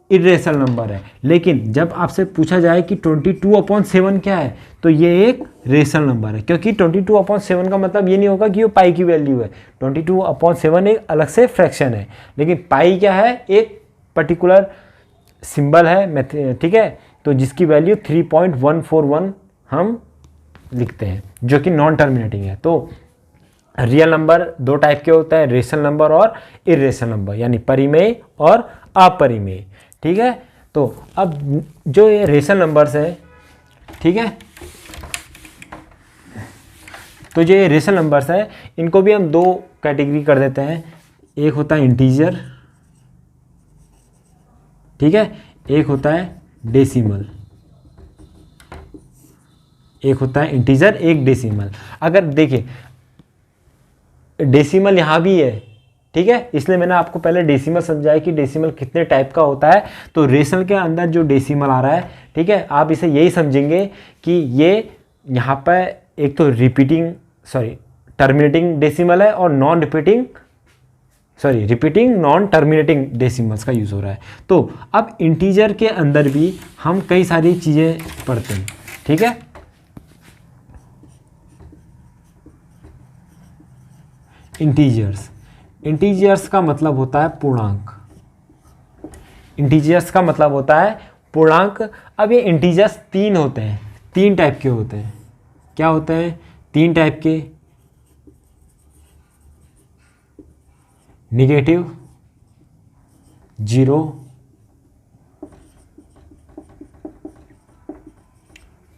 इरेशनल नंबर है। लेकिन जब आपसे पूछा जाए कि 22/7 क्या है, तो ये एक रेशनल नंबर है, क्योंकि 22/7 का मतलब ये नहीं होगा कि वो पाई की वैल्यू है। 22/7 एक अलग से फ्रैक्शन है, लेकिन पाई क्या है, एक पर्टिकुलर सिंबल है, ठीक है, तो जिसकी वैल्यू 3.141 हम लिखते हैं, जो कि नॉन टर्मिनेटिंग है। तो रियल नंबर दो टाइप के होता है, रेशनल नंबर और इरेशनल नंबर, यानी परिमेय और अपरिमेय। ठीक है, तो अब जो ये रेशनल नंबर्स है, ठीक है, तो जो ये रेशनल नंबर्स है इनको भी हम दो कैटेगरी कर देते हैं। एक होता है इंटीजर, ठीक है, एक होता है डेसिमल। एक होता है इंटीजर, एक डेसिमल। अगर देखिए डेसिमल यहाँ भी है, ठीक है, इसलिए मैंने आपको पहले डेसिमल समझाया कि डेसिमल कितने टाइप का होता है। तो रेशनल के अंदर जो डेसिमल आ रहा है, ठीक है, आप इसे यही समझेंगे कि ये यहाँ पर एक तो टर्मिनेटिंग डेसिमल है और रिपीटिंग नॉन टर्मिनेटिंग डेसिमल्स का यूज़ हो रहा है। तो अब इंटीजर के अंदर भी हम कई सारी चीज़ें पढ़ते हैं। ठीक है, इंटीजर्स का मतलब होता है पूर्णांक। इंटीजर्स का मतलब होता है पूर्णांक। अब ये इंटीजर्स तीन होते हैं, तीन टाइप के होते हैं। क्या होते हैं? तीन टाइप के, निगेटिव, जीरो,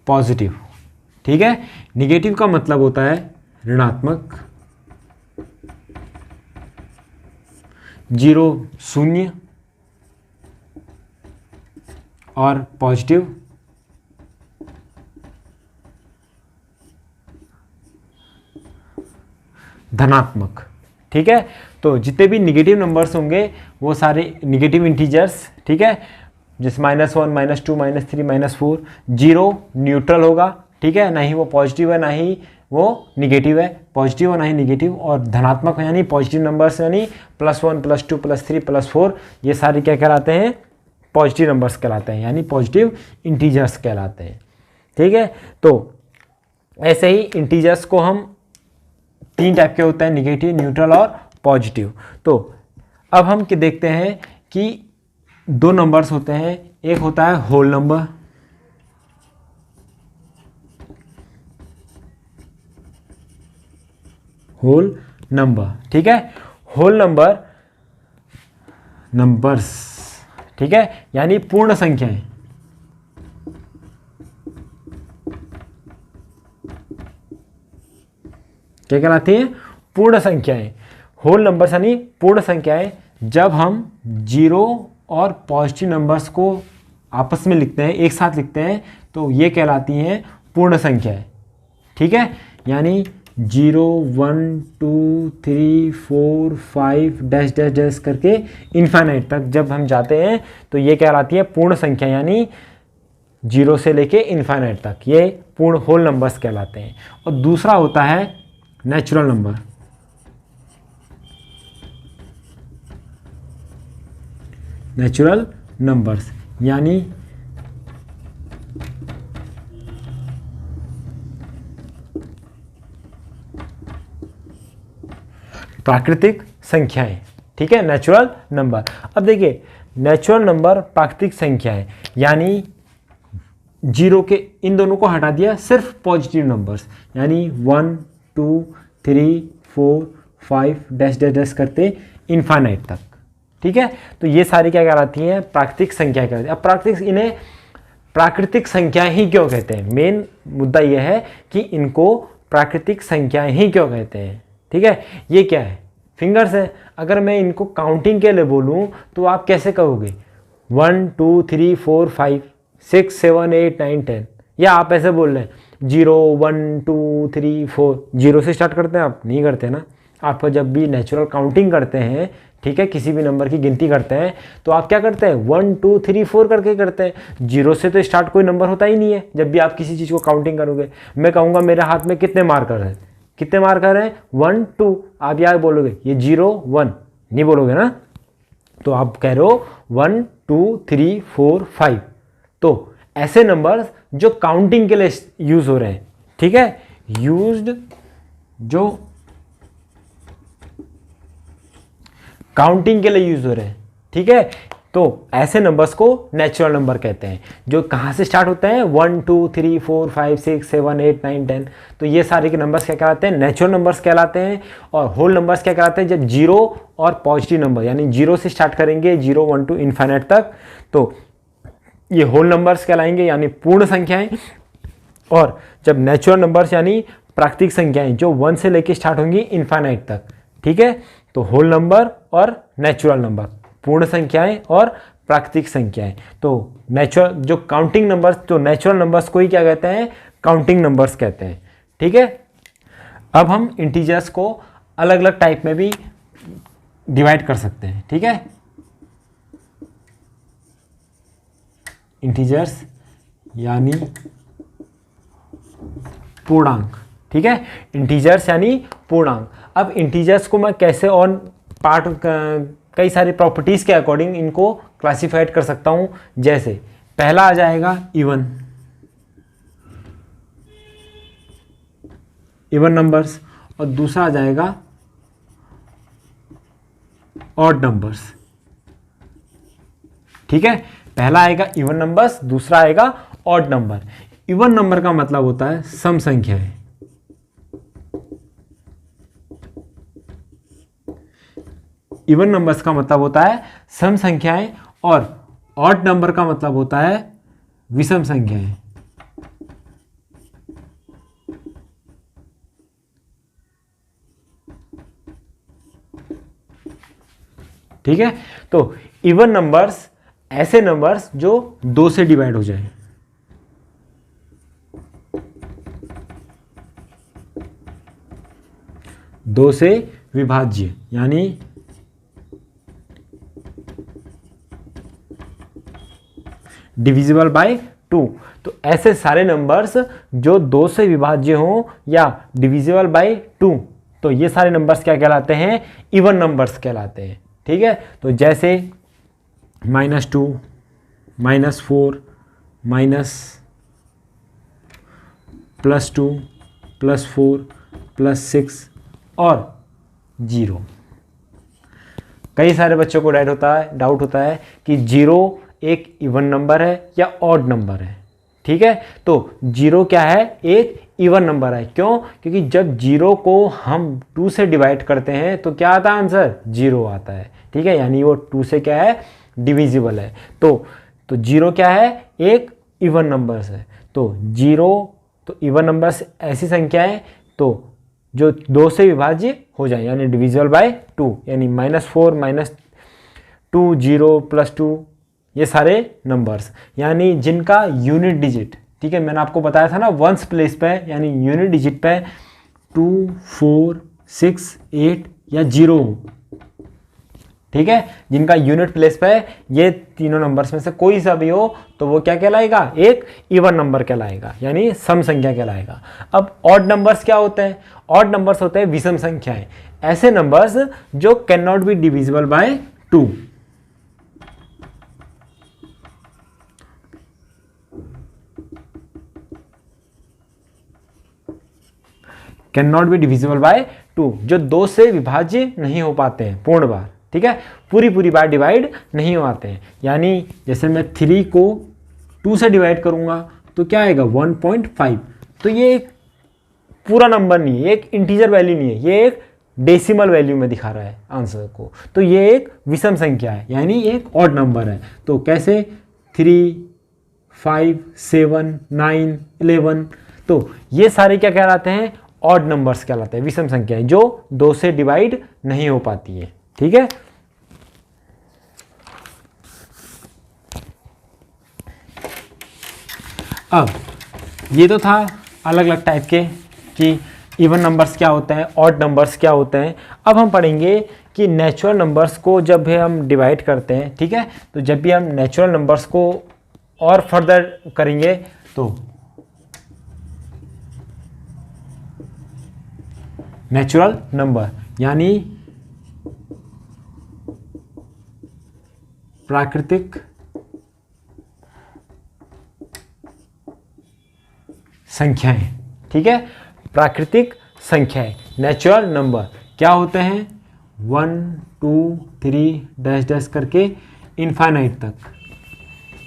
पॉजिटिव। ठीक है, निगेटिव का मतलब होता है ऋणात्मक, जीरो शून्य, और पॉजिटिव धनात्मक। ठीक है, तो जितने भी निगेटिव नंबर्स होंगे वो सारे निगेटिव इंटीजर्स, ठीक है, जैसे -1, -2, -3, -4। जीरो न्यूट्रल होगा, ठीक है, ना ही वो पॉजिटिव है ना ही वो निगेटिव है, पॉजिटिव और ना ही निगेटिव। और धनात्मक यानी पॉजिटिव नंबर्स यानी +1, +2, +3, +4, ये सारे क्या कहलाते हैं? पॉजिटिव नंबर्स कहलाते हैं, यानी पॉजिटिव इंटीजर्स कहलाते हैं। ठीक है, तो ऐसे ही इंटीजर्स को हम तीन टाइप के होते हैं, निगेटिव, न्यूट्रल और पॉजिटिव। तो अब हम देखते हैं कि दो नंबर्स होते हैं, एक होता है होल नंबर, ठीक है, होल नंबर्स, ठीक है, यानी पूर्ण संख्याएं। क्या कहलाती हैं? पूर्ण संख्याएं। होल नंबर्स यानी पूर्ण संख्याएं। जब हम जीरो और पॉजिटिव नंबर्स को आपस में लिखते हैं, एक साथ लिखते हैं, तो ये कहलाती हैं पूर्ण संख्याएं। ठीक है, यानी 0, 1, 2, 3, 4, 5 डैश डैश डैश करके इन्फिनिट तक जब हम जाते हैं तो ये कहलाती है पूर्ण संख्या, यानी 0 से लेके इन्फिनिट तक ये पूर्ण होल नंबर्स कहलाते हैं। और दूसरा होता है नेचुरल नंबर। नेचुरल नंबर्स यानी प्राकृतिक संख्याएं। ठीक है, नेचुरल नंबर। अब देखिए, नेचुरल नंबर प्राकृतिक संख्याएं यानी जीरो के इन दोनों को हटा दिया, सिर्फ पॉजिटिव नंबर्स, यानी 1, 2, 3, 4, 5 डैश डैश डैश करते इन्फिनिट तक। ठीक है, तो ये सारी क्या कहलाती हैं? प्राकृतिक संख्या कहलाती है। अब प्राकृतिक संख्याएं ही क्यों कहते हैं। मेन मुद्दा यह है कि इनको प्राकृतिक संख्याएं ही क्यों कहते हैं। ठीक है, ये क्या है, फिंगर्स है। अगर मैं इनको काउंटिंग के लिए बोलूं तो आप कैसे कहोगे 1 2 3 4 5 6 7 8 9 10, या आप ऐसे बोल रहे हैं 0 1 2 3 4, 0 से स्टार्ट करते हैं आप, नहीं करते ना। आप जब भी नेचुरल काउंटिंग करते हैं, ठीक है, किसी भी नंबर की गिनती करते हैं तो आप क्या करते हैं 1 2 3 4 करके करते हैं। 0 से तो स्टार्ट कोई नंबर होता ही नहीं है। जब भी आप किसी चीज़ को काउंटिंग करोगे, मैं कहूँगा मेरे हाथ में कितने मार्कर हैं, कितने मार्कर हैं 1 2, आप यार बोलोगे ये 0 1, नहीं बोलोगे ना। तो आप कह रहे हो 1 2 3 4 5। तो ऐसे नंबर्स जो काउंटिंग के लिए यूज हो रहे हैं, ठीक है, यूज्ड जो काउंटिंग के लिए यूज हो रहे हैं, ठीक है, तो ऐसे नंबर्स को नेचुरल नंबर कहते हैं। जो कहाँ से स्टार्ट होते हैं 1 2 3 4 5 6 7 8 9 10, तो ये सारे के नंबर्स क्या कहलाते हैं, नेचुरल नंबर्स कहलाते हैं। और होल नंबर्स क्या कहलाते हैं, जब 0 और पॉजिटिव नंबर यानी 0 से स्टार्ट करेंगे 0 1 2 इन्फाइनाइट तक, तो ये होल नंबर्स कहलाएंगे यानी पूर्ण संख्याएं। और जब नेचुरल नंबर्स यानी प्राकृतिक संख्याएं जो 1 से लेके स्टार्ट होंगी इन्फाइनाइट तक, ठीक है, तो होल नंबर और नेचुरल नंबर, पूर्ण संख्याएं और प्राकृतिक संख्याएं। तो नेचुरल जो काउंटिंग नंबर्स, तो नेचुरल नंबर्स को ही क्या कहते हैं, काउंटिंग नंबर्स कहते हैं। ठीक है, अब हम इंटीजर्स को अलग अलग टाइप में भी डिवाइड कर सकते हैं। ठीक है, इंटीजर्स यानी पूर्णांक। ठीक है, इंटीजर्स यानी पूर्णांक। अब इंटीजर्स को मैं कैसे और पार्ट कई सारी प्रॉपर्टीज के अकॉर्डिंग इनको क्लासिफाइड कर सकता हूं। जैसे पहला आ जाएगा इवन, इवन नंबर्स, और दूसरा आ जाएगा ऑड नंबर्स। ठीक है, पहला आएगा इवन नंबर्स, दूसरा आएगा ऑड नंबर। इवन नंबर का मतलब होता है सम संख्याएं, इवन नंबर्स का मतलब होता है सम संख्याएं, और ऑड नंबर का मतलब होता है विषम संख्याएं। ठीक है, तो इवन नंबर्स ऐसे नंबर्स जो 2 से डिवाइड हो जाए। दो से विभाज्य यानी डिविजिबल बाय 2। तो ऐसे सारे नंबर्स जो 2 से विभाज्य हो या डिविजिबल बाय 2, तो ये सारे नंबर्स क्या कहलाते हैं, इवन नंबर्स कहलाते हैं। ठीक है, तो जैसे -2 -4 +2 +4 +6 और 0। कई सारे बच्चों को डाउट होता है कि 0 एक इवन नंबर है या ऑड नंबर है। ठीक है, तो 0 क्या है, एक इवन नंबर है। क्यों, क्योंकि जब 0 को हम 2 से डिवाइड करते हैं तो क्या आता है आंसर, 0 आता है। ठीक है, यानी वो 2 से क्या है, डिविजिबल है। तो 0 क्या है, एक इवन नंबर्स है। तो 0 तो इवन नंबर्स ऐसी संख्या है तो जो 2 से विभाज्य हो जाए यानी डिविजिबल बाय 2, यानी -4 -2 0 +2, ये सारे नंबर्स यानी जिनका यूनिट डिजिट, ठीक है, मैंने आपको बताया था ना वंस प्लेस पे यानी यूनिट डिजिट पे 2 4 6 8 या 0 हो। ठीक है, जिनका यूनिट प्लेस पे ये तीनों नंबर्स में से कोई सा भी हो तो वो क्या कहलाएगा, एक इवन नंबर कहलाएगा यानी सम संख्या कहलाएगा। अब ऑड नंबर्स क्या होते हैं, ऑड नंबर्स होते हैं विषम संख्याएं, ऐसे नंबर्स जो can not be divisible by 2। Can not be divisible by 2, जो 2 से विभाज्य नहीं हो पाते हैं पूर्ण बार। ठीक है, पूरी बार डिवाइड नहीं हो पाते हैं। यानी जैसे मैं 3 को 2 से डिवाइड करूंगा तो क्या आएगा 1.5। तो ये एक पूरा नंबर नहीं है, एक इंटीजर वैल्यू नहीं है, ये एक डेसिमल वैल्यू में दिखा रहा है आंसर को। तो ये एक विषम संख्या है यानी एक ऑड नंबर है। तो कैसे 3 5, 7, 9, 11। तो ये सारे क्या कहलाते हैं? ऑड नंबर्स कहलाते हैं, विषम संख्याएं जो 2 से डिवाइड नहीं हो पाती है। ठीक है, अब ये तो था अलग अलग टाइप के कि इवन नंबर्स क्या होते हैं, ऑड नंबर्स क्या होते हैं। अब हम पढ़ेंगे कि नेचुरल नंबर्स को जब भी हम डिवाइड करते हैं, ठीक है, तो जब भी हम नेचुरल नंबर्स को और फर्दर करेंगे तो नेचुरल नंबर यानी प्राकृतिक संख्याएं। ठीक है, प्राकृतिक संख्याएं, नेचुरल नंबर क्या होते हैं? 1, 2, 3 डैश डैश करके इनफाइनाइट तक।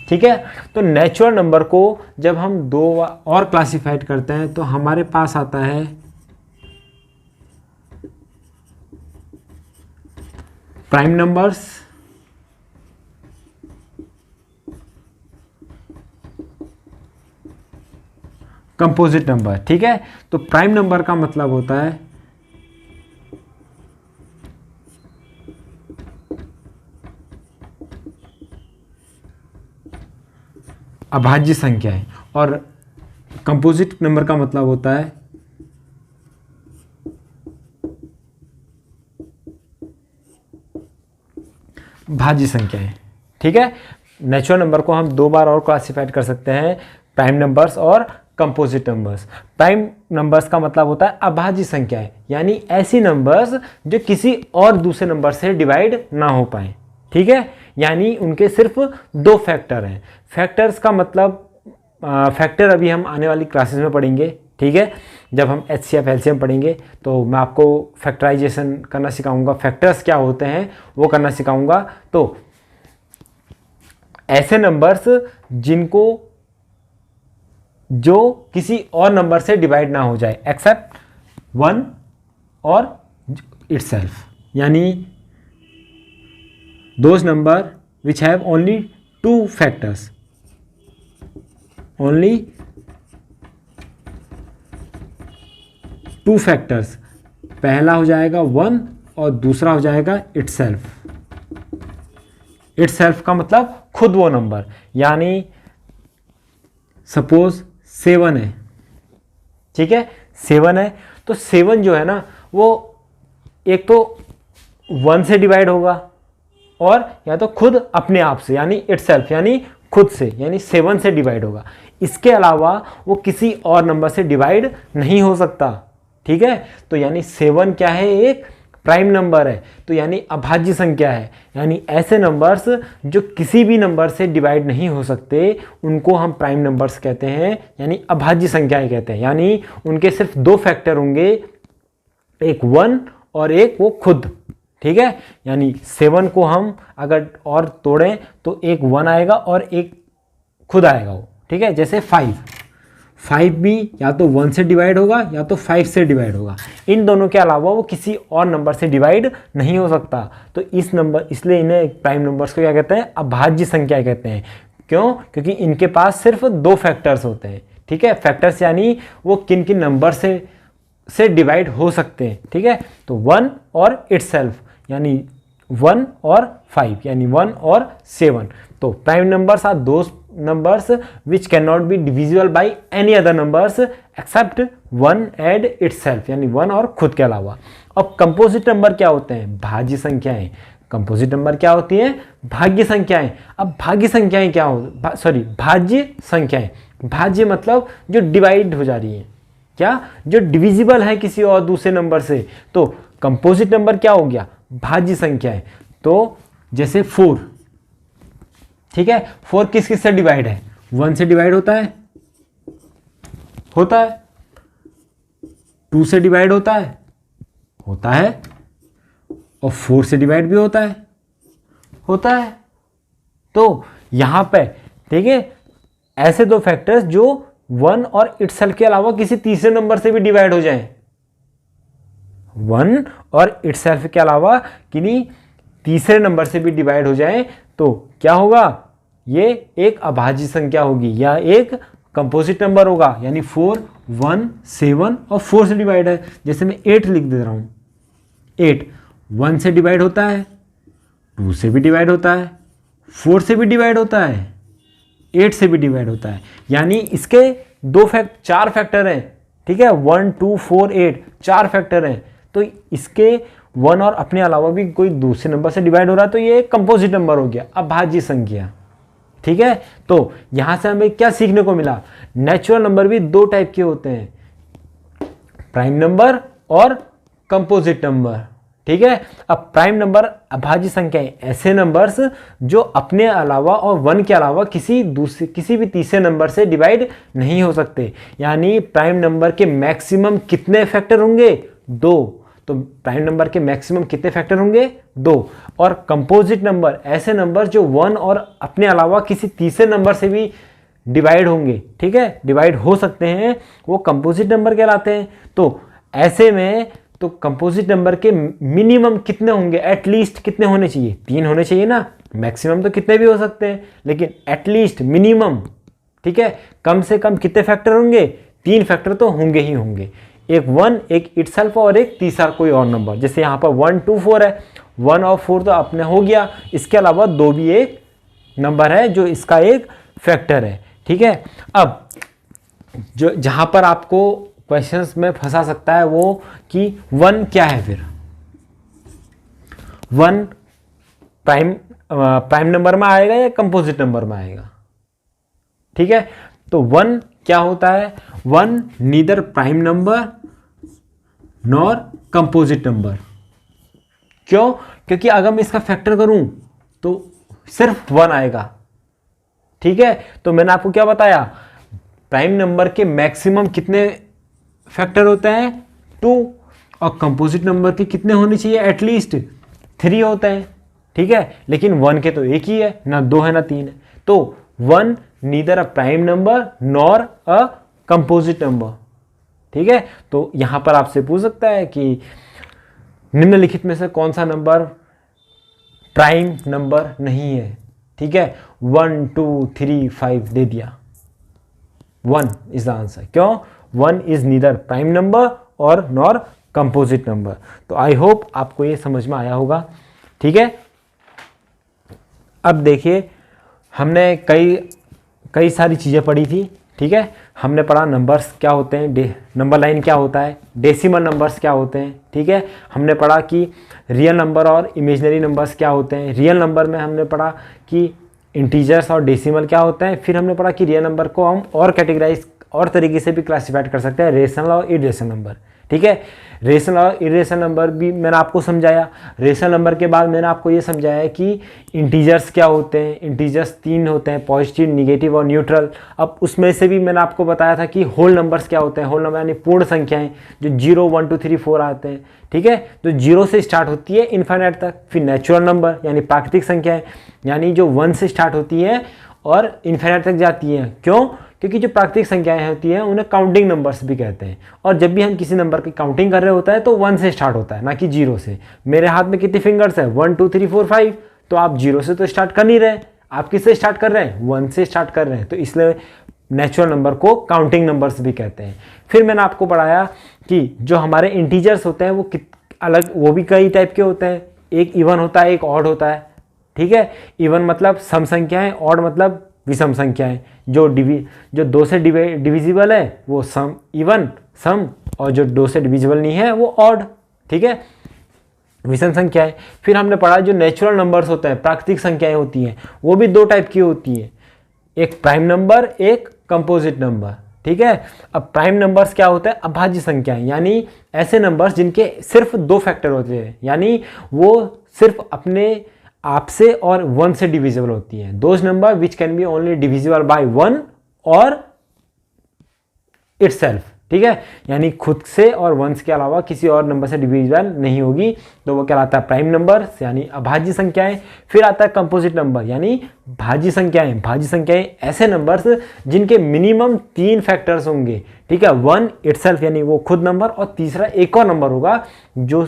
ठीक है, तो नेचुरल नंबर को जब हम 2 और क्लासिफाइड करते हैं तो हमारे पास आता है प्राइम नंबर्स, कंपोजिट नंबर। ठीक है, तो प्राइम नंबर का मतलब होता है अभाज्य संख्याएं और कंपोजिट नंबर का मतलब होता है भाज्य संख्याएं। ठीक है, नेचुरल नंबर को हम 2 बार और क्लासिफाइड कर सकते हैं, प्राइम नंबर्स और कंपोजिट नंबर्स। प्राइम नंबर्स का मतलब होता है अभाज्य संख्याएं, यानी ऐसी नंबर्स जो किसी और दूसरे नंबर से डिवाइड ना हो पाए। ठीक है, यानी उनके सिर्फ 2 फैक्टर हैं। फैक्टर्स का मतलब फैक्टर अभी हम आने वाली क्लासेस में पढ़ेंगे। ठीक है, जब हम HCF LCM पढ़ेंगे तो मैं आपको फैक्टराइजेशन करना सिखाऊंगा, फैक्टर्स क्या होते हैं वो करना सिखाऊंगा। तो ऐसे नंबर्स जिनको जो किसी और नंबर से डिवाइड ना हो जाए एक्सेप्ट 1 और इटसेल्फ, यानी those number which have only 2 factors, only 2 factors. पहला हो जाएगा 1 और दूसरा हो जाएगा इटसेल्फ। इटसेल्फ का मतलब खुद वो नंबर, यानी सपोज 7 है। ठीक है, 7 है तो 7 जो है ना वो एक तो 1 से डिवाइड होगा और या तो खुद अपने आप से यानी इटसेल्फ, यानी खुद से, यानी 7 से डिवाइड होगा। इसके अलावा वो किसी और नंबर से डिवाइड नहीं हो सकता। ठीक है, तो यानी 7 क्या है? एक प्राइम नंबर है, तो यानी अभाज्य संख्या है, यानी ऐसे नंबर्स जो किसी भी नंबर से डिवाइड नहीं हो सकते उनको हम प्राइम नंबर्स कहते हैं, यानी अभाज्य संख्याएं कहते हैं। यानी उनके सिर्फ 2 फैक्टर होंगे, एक 1 और एक वो खुद। ठीक है, यानी 7 को हम अगर और तोड़ें तो एक 1 आएगा और एक खुद आएगा वो। ठीक है, जैसे 5 भी या तो 1 से डिवाइड होगा या तो 5 से डिवाइड होगा। इन दोनों के अलावा वो किसी और नंबर से डिवाइड नहीं हो सकता। तो इस नंबर, इसलिए इन्हें प्राइम नंबर्स को क्या कहते हैं? अभाज्य संख्या कहते हैं। क्यों? क्योंकि इनके पास सिर्फ 2 फैक्टर्स होते हैं। ठीक है, फैक्टर्स यानी वो किन किन नंबर से डिवाइड हो सकते हैं। ठीक है, तो 1 और इटसेल्फ यानी 1 और 5 यानी 1 और 7। तो prime numbers are those numbers which cannot be divisible by any other numbers except 1 and itself, यानी 1 और खुद के अलावा। अब कंपोजिट नंबर क्या होते हैं? भाज्य संख्याएं। कंपोजिट नंबर क्या होती हैं? भाज्य संख्याएं। अब भाज्य संख्याएं क्या हो, भाज्य संख्याएं, भाज्य मतलब जो डिवाइड हो जा रही हैं, क्या जो डिविजिबल है किसी और दूसरे नंबर से। तो कंपोजिट नंबर क्या हो गया? भाज्य संख्याएं। तो जैसे 4, ठीक है, 4 किस किस से डिवाइड है? 1 से डिवाइड होता है, 2 से डिवाइड होता है, और 4 से डिवाइड भी होता है। तो यहां पे ठीक है, ऐसे 2 फैक्टर्स जो 1 और इटसेल्फ के अलावा किसी तीसरे नंबर से भी डिवाइड हो जाएं। 1 और इटसेल्फ के अलावा किन्हीं तीसरे नंबर से भी डिवाइड हो जाएं तो क्या होगा? ये एक अभाज्य संख्या होगी या एक कंपोजिट नंबर होगा, यानी 4, 1, 7 और 4 से डिवाइड है। जैसे मैं 8 लिख दे रहा हूँ, 8 1 से डिवाइड होता है, 2 से भी डिवाइड होता है, 4 से भी डिवाइड होता है, 8 से भी डिवाइड होता है। यानी इसके 4 फैक्टर हैं, ठीक है, 1, 2, 4, 8 4 फैक्टर हैं। तो इसके 1 और अपने अलावा भी कोई दूसरे नंबर से डिवाइड हो रहा है तो ये एक कंपोजिट नंबर हो गया, अभाज्य संख्या, ठीक है। तो यहां से हमें क्या सीखने को मिला, नेचुरल नंबर भी 2 टाइप के होते हैं, प्राइम नंबर और कंपोजिट नंबर, ठीक है। अब प्राइम नंबर अभाज्य संख्याएं ऐसे नंबर्स जो अपने अलावा और 1 के अलावा किसी भी तीसरे नंबर से डिवाइड नहीं हो सकते। यानी प्राइम नंबर के मैक्सिमम कितने फैक्टर होंगे, 2। तो प्राइम नंबर के मैक्सिमम कितने फैक्टर होंगे, 2। और कंपोजिट नंबर ऐसे नंबर जो 1 और अपने अलावा किसी तीसरे नंबर से भी डिवाइड होंगे, ठीक है, डिवाइड हो सकते हैं, वो कंपोजिट नंबर कहलाते हैं। तो ऐसे में तो कंपोजिट नंबर के मिनिमम कितने होंगे, एटलीस्ट कितने होने चाहिए, 3 होने चाहिए ना। मैक्सिमम तो कितने भी हो सकते हैं, लेकिन एटलीस्ट मिनिमम, ठीक है, कम से कम कितने फैक्टर होंगे, 3 फैक्टर तो होंगे ही होंगे। एक 1, एक इटसेल्फ और एक तीसरा कोई और नंबर। जैसे यहाँ पर 1, 2, 4 है, 1 और 4 तो अपने हो गया, इसके अलावा 2 भी एक नंबर है जो इसका एक फैक्टर है, ठीक है। अब जो जहाँ पर आपको क्वेश्चंस में फंसा सकता है वो कि 1 क्या है, फिर 1 प्राइम नंबर में आएगा या कंपोजिट नंबर में आएगा, ठीक है। तो 1 क्या होता है, 1 neither prime number nor composite number. क्यों, क्योंकि अगर मैं इसका फैक्टर करूं तो सिर्फ 1 आएगा, ठीक है। तो मैंने आपको क्या बताया, प्राइम नंबर के मैक्सिमम कितने फैक्टर होते हैं, 2, और कंपोजिट नंबर के कितने होने चाहिए, एटलीस्ट 3 होते हैं, ठीक है। लेकिन 1 के तो एक ही है, ना 2 है ना 3 है। तो 1 neither a prime number nor a composite number, ठीक है। तो यहां पर आपसे पूछ सकता है कि निम्नलिखित में से कौन सा नंबर प्राइम नंबर नहीं है, ठीक है। 1, 2, 3, 5 दे दिया, 1 इज द आंसर। क्यों, 1 इज नीदर प्राइम नंबर और नॉर कंपोजिट नंबर। तो आई होप आपको ये समझ में आया होगा, ठीक है। अब देखिए, हमने कई सारी चीज़ें पढ़ी थी, ठीक है। हमने पढ़ा नंबर्स क्या होते हैं, नंबर लाइन क्या होता है, डेसिमल नंबर्स क्या होते हैं, ठीक है। हमने पढ़ा कि रियल नंबर और इमेजिनरी नंबर्स क्या होते हैं। रियल नंबर में हमने पढ़ा कि इंटीजर्स और डेसिमल क्या होता है। फिर हमने पढ़ा कि रियल नंबर को हम और कैटेगराइज और तरीके से भी क्लासिफाइड कर सकते हैं, रेशनल और इरेशनल नंबर, ठीक है। रेशनल और इरेशनल नंबर भी मैंने आपको समझाया। रेशनल नंबर के बाद मैंने आपको ये समझाया कि इंटीजर्स क्या होते हैं। इंटीजर्स 3 होते हैं, पॉजिटिव, निगेटिव और न्यूट्रल। अब उसमें से भी मैंने आपको बताया था कि होल नंबर्स क्या होते हैं। होल नंबर यानी पूर्ण संख्याएं जो 0, 1, 2, 3, 4 आते हैं, ठीक है। तो 0 से स्टार्ट होती है इन्फाइनाइट तक। फिर नेचुरल नंबर यानी प्राकृतिक संख्याएं, यानी जो 1 से स्टार्ट होती हैं और इन्फाइनाइट तक जाती हैं। क्यों, क्योंकि जो प्राकृतिक संख्याएं होती हैं उन्हें काउंटिंग नंबर्स भी कहते हैं। और जब भी हम किसी नंबर की काउंटिंग कर रहे होता है तो 1 से स्टार्ट होता है, ना कि 0 से। मेरे हाथ में कितने फिंगर्स है, 1, 2, 3, 4, 5। तो आप 0 से तो स्टार्ट कर नहीं रहे, आप किससे स्टार्ट कर रहे हैं, 1 से स्टार्ट कर रहे हैं। तो इसलिए नेचुरल नंबर को काउंटिंग नंबर्स भी कहते हैं। फिर मैंने आपको पढ़ाया कि जो हमारे इंटीजर्स होते हैं वो वो भी कई टाइप के होते हैं। एक इवन होता है, एक ऑड होता है, ठीक है। इवन मतलब सम संख्याएं, ऑड मतलब विषम संख्याएं। जो 2 से डिविजिबल है वो सम, इवन सम, और जो 2 से डिविजिबल नहीं है वो ऑड, ठीक है, विषम संख्याएं। फिर हमने पढ़ा जो नेचुरल नंबर्स होते हैं, प्राकृतिक संख्याएं होती हैं, वो भी 2 टाइप की होती हैं, एक प्राइम नंबर, एक कंपोजिट नंबर, ठीक है। अब प्राइम नंबर्स क्या होता है, अभाज्य संख्याएं, यानी ऐसे नंबर्स जिनके सिर्फ 2 फैक्टर होते हैं, यानी वो सिर्फ अपने आप से और 1 से डिविजिबल होती है। Those number which can be only divisible by 1 और इटसेल्फ, ठीक है। यानी खुद से और 1 के अलावा किसी और नंबर से डिविजिबल नहीं होगी, तो वो कहलाता है प्राइम नंबर यानी अभाज्य संख्याएं। फिर आता है कंपोजिट नंबर यानी भाज्य संख्याएं। भाज्य संख्याएं ऐसे नंबर्स जिनके मिनिमम 3 फैक्टर्स होंगे, ठीक है। 1 इटसेल्फ यानी वो खुद नंबर, और तीसरा एक और नंबर होगा जो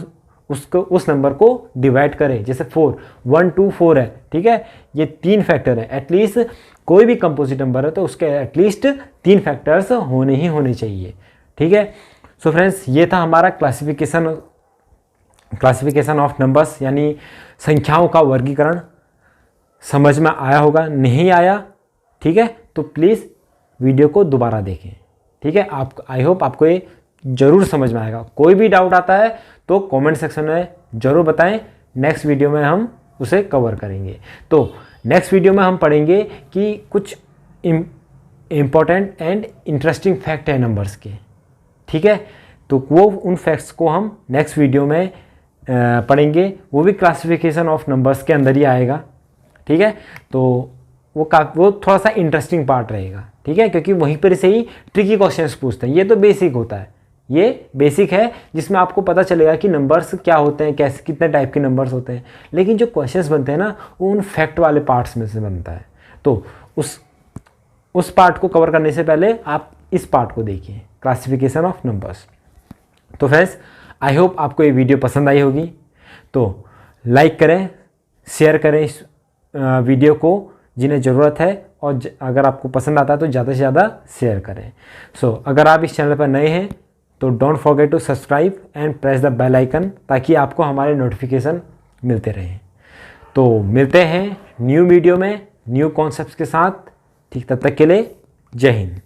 उसको उस नंबर को डिवाइड करें। जैसे 4 1 2 4 है, ठीक है, ये 3 फैक्टर है। एटलीस्ट कोई भी कंपोजिट नंबर है तो उसके एटलीस्ट 3 फैक्टर्स होने ही होने चाहिए, ठीक है। सो फ्रेंड्स, ये था हमारा क्लासिफिकेशन ऑफ नंबर्स, यानी संख्याओं का वर्गीकरण। समझ में आया होगा, नहीं आया, ठीक है, तो प्लीज़ वीडियो को दोबारा देखें, ठीक है। आई होप आपको ये ज़रूर समझ में आएगा। कोई भी डाउट आता है तो कमेंट सेक्शन में ज़रूर बताएं, नेक्स्ट वीडियो में हम उसे कवर करेंगे। तो नेक्स्ट वीडियो में हम पढ़ेंगे कि कुछ इम्पॉर्टेंट एंड इंटरेस्टिंग फैक्ट है नंबर्स के, ठीक है। तो वो उन फैक्ट्स को हम नेक्स्ट वीडियो में पढ़ेंगे, वो भी क्लासिफिकेशन ऑफ नंबर्स के अंदर ही आएगा, ठीक है। तो वो थोड़ा सा इंटरेस्टिंग पार्ट रहेगा, ठीक है, क्योंकि वहीं पर से ही ट्रिकी क्वेश्चंस पूछते हैं। ये तो बेसिक होता है, ये बेसिक है जिसमें आपको पता चलेगा कि नंबर्स क्या होते हैं, कैसे कितने टाइप के नंबर्स होते हैं। लेकिन जो क्वेश्चंस बनते हैं ना, वो उन फैक्ट वाले पार्ट्स में से बनता है। तो उस पार्ट को कवर करने से पहले आप इस पार्ट को देखिए, क्लासिफिकेशन ऑफ नंबर्स। तो फ्रेंड्स, आई होप आपको ये वीडियो पसंद आई होगी। तो लाइक करें, शेयर करें इस वीडियो को जिन्हें ज़रूरत है, और अगर आपको पसंद आता है तो ज़्यादा से ज़्यादा शेयर करें। सो अगर आप इस चैनल पर नए हैं तो don't forget to subscribe and press the bell icon, ताकि आपको हमारे नोटिफिकेशन मिलते रहें। तो मिलते हैं न्यू वीडियो में न्यू कॉन्सेप्ट्स के साथ, ठीक, तब तक के लिए जय हिंद।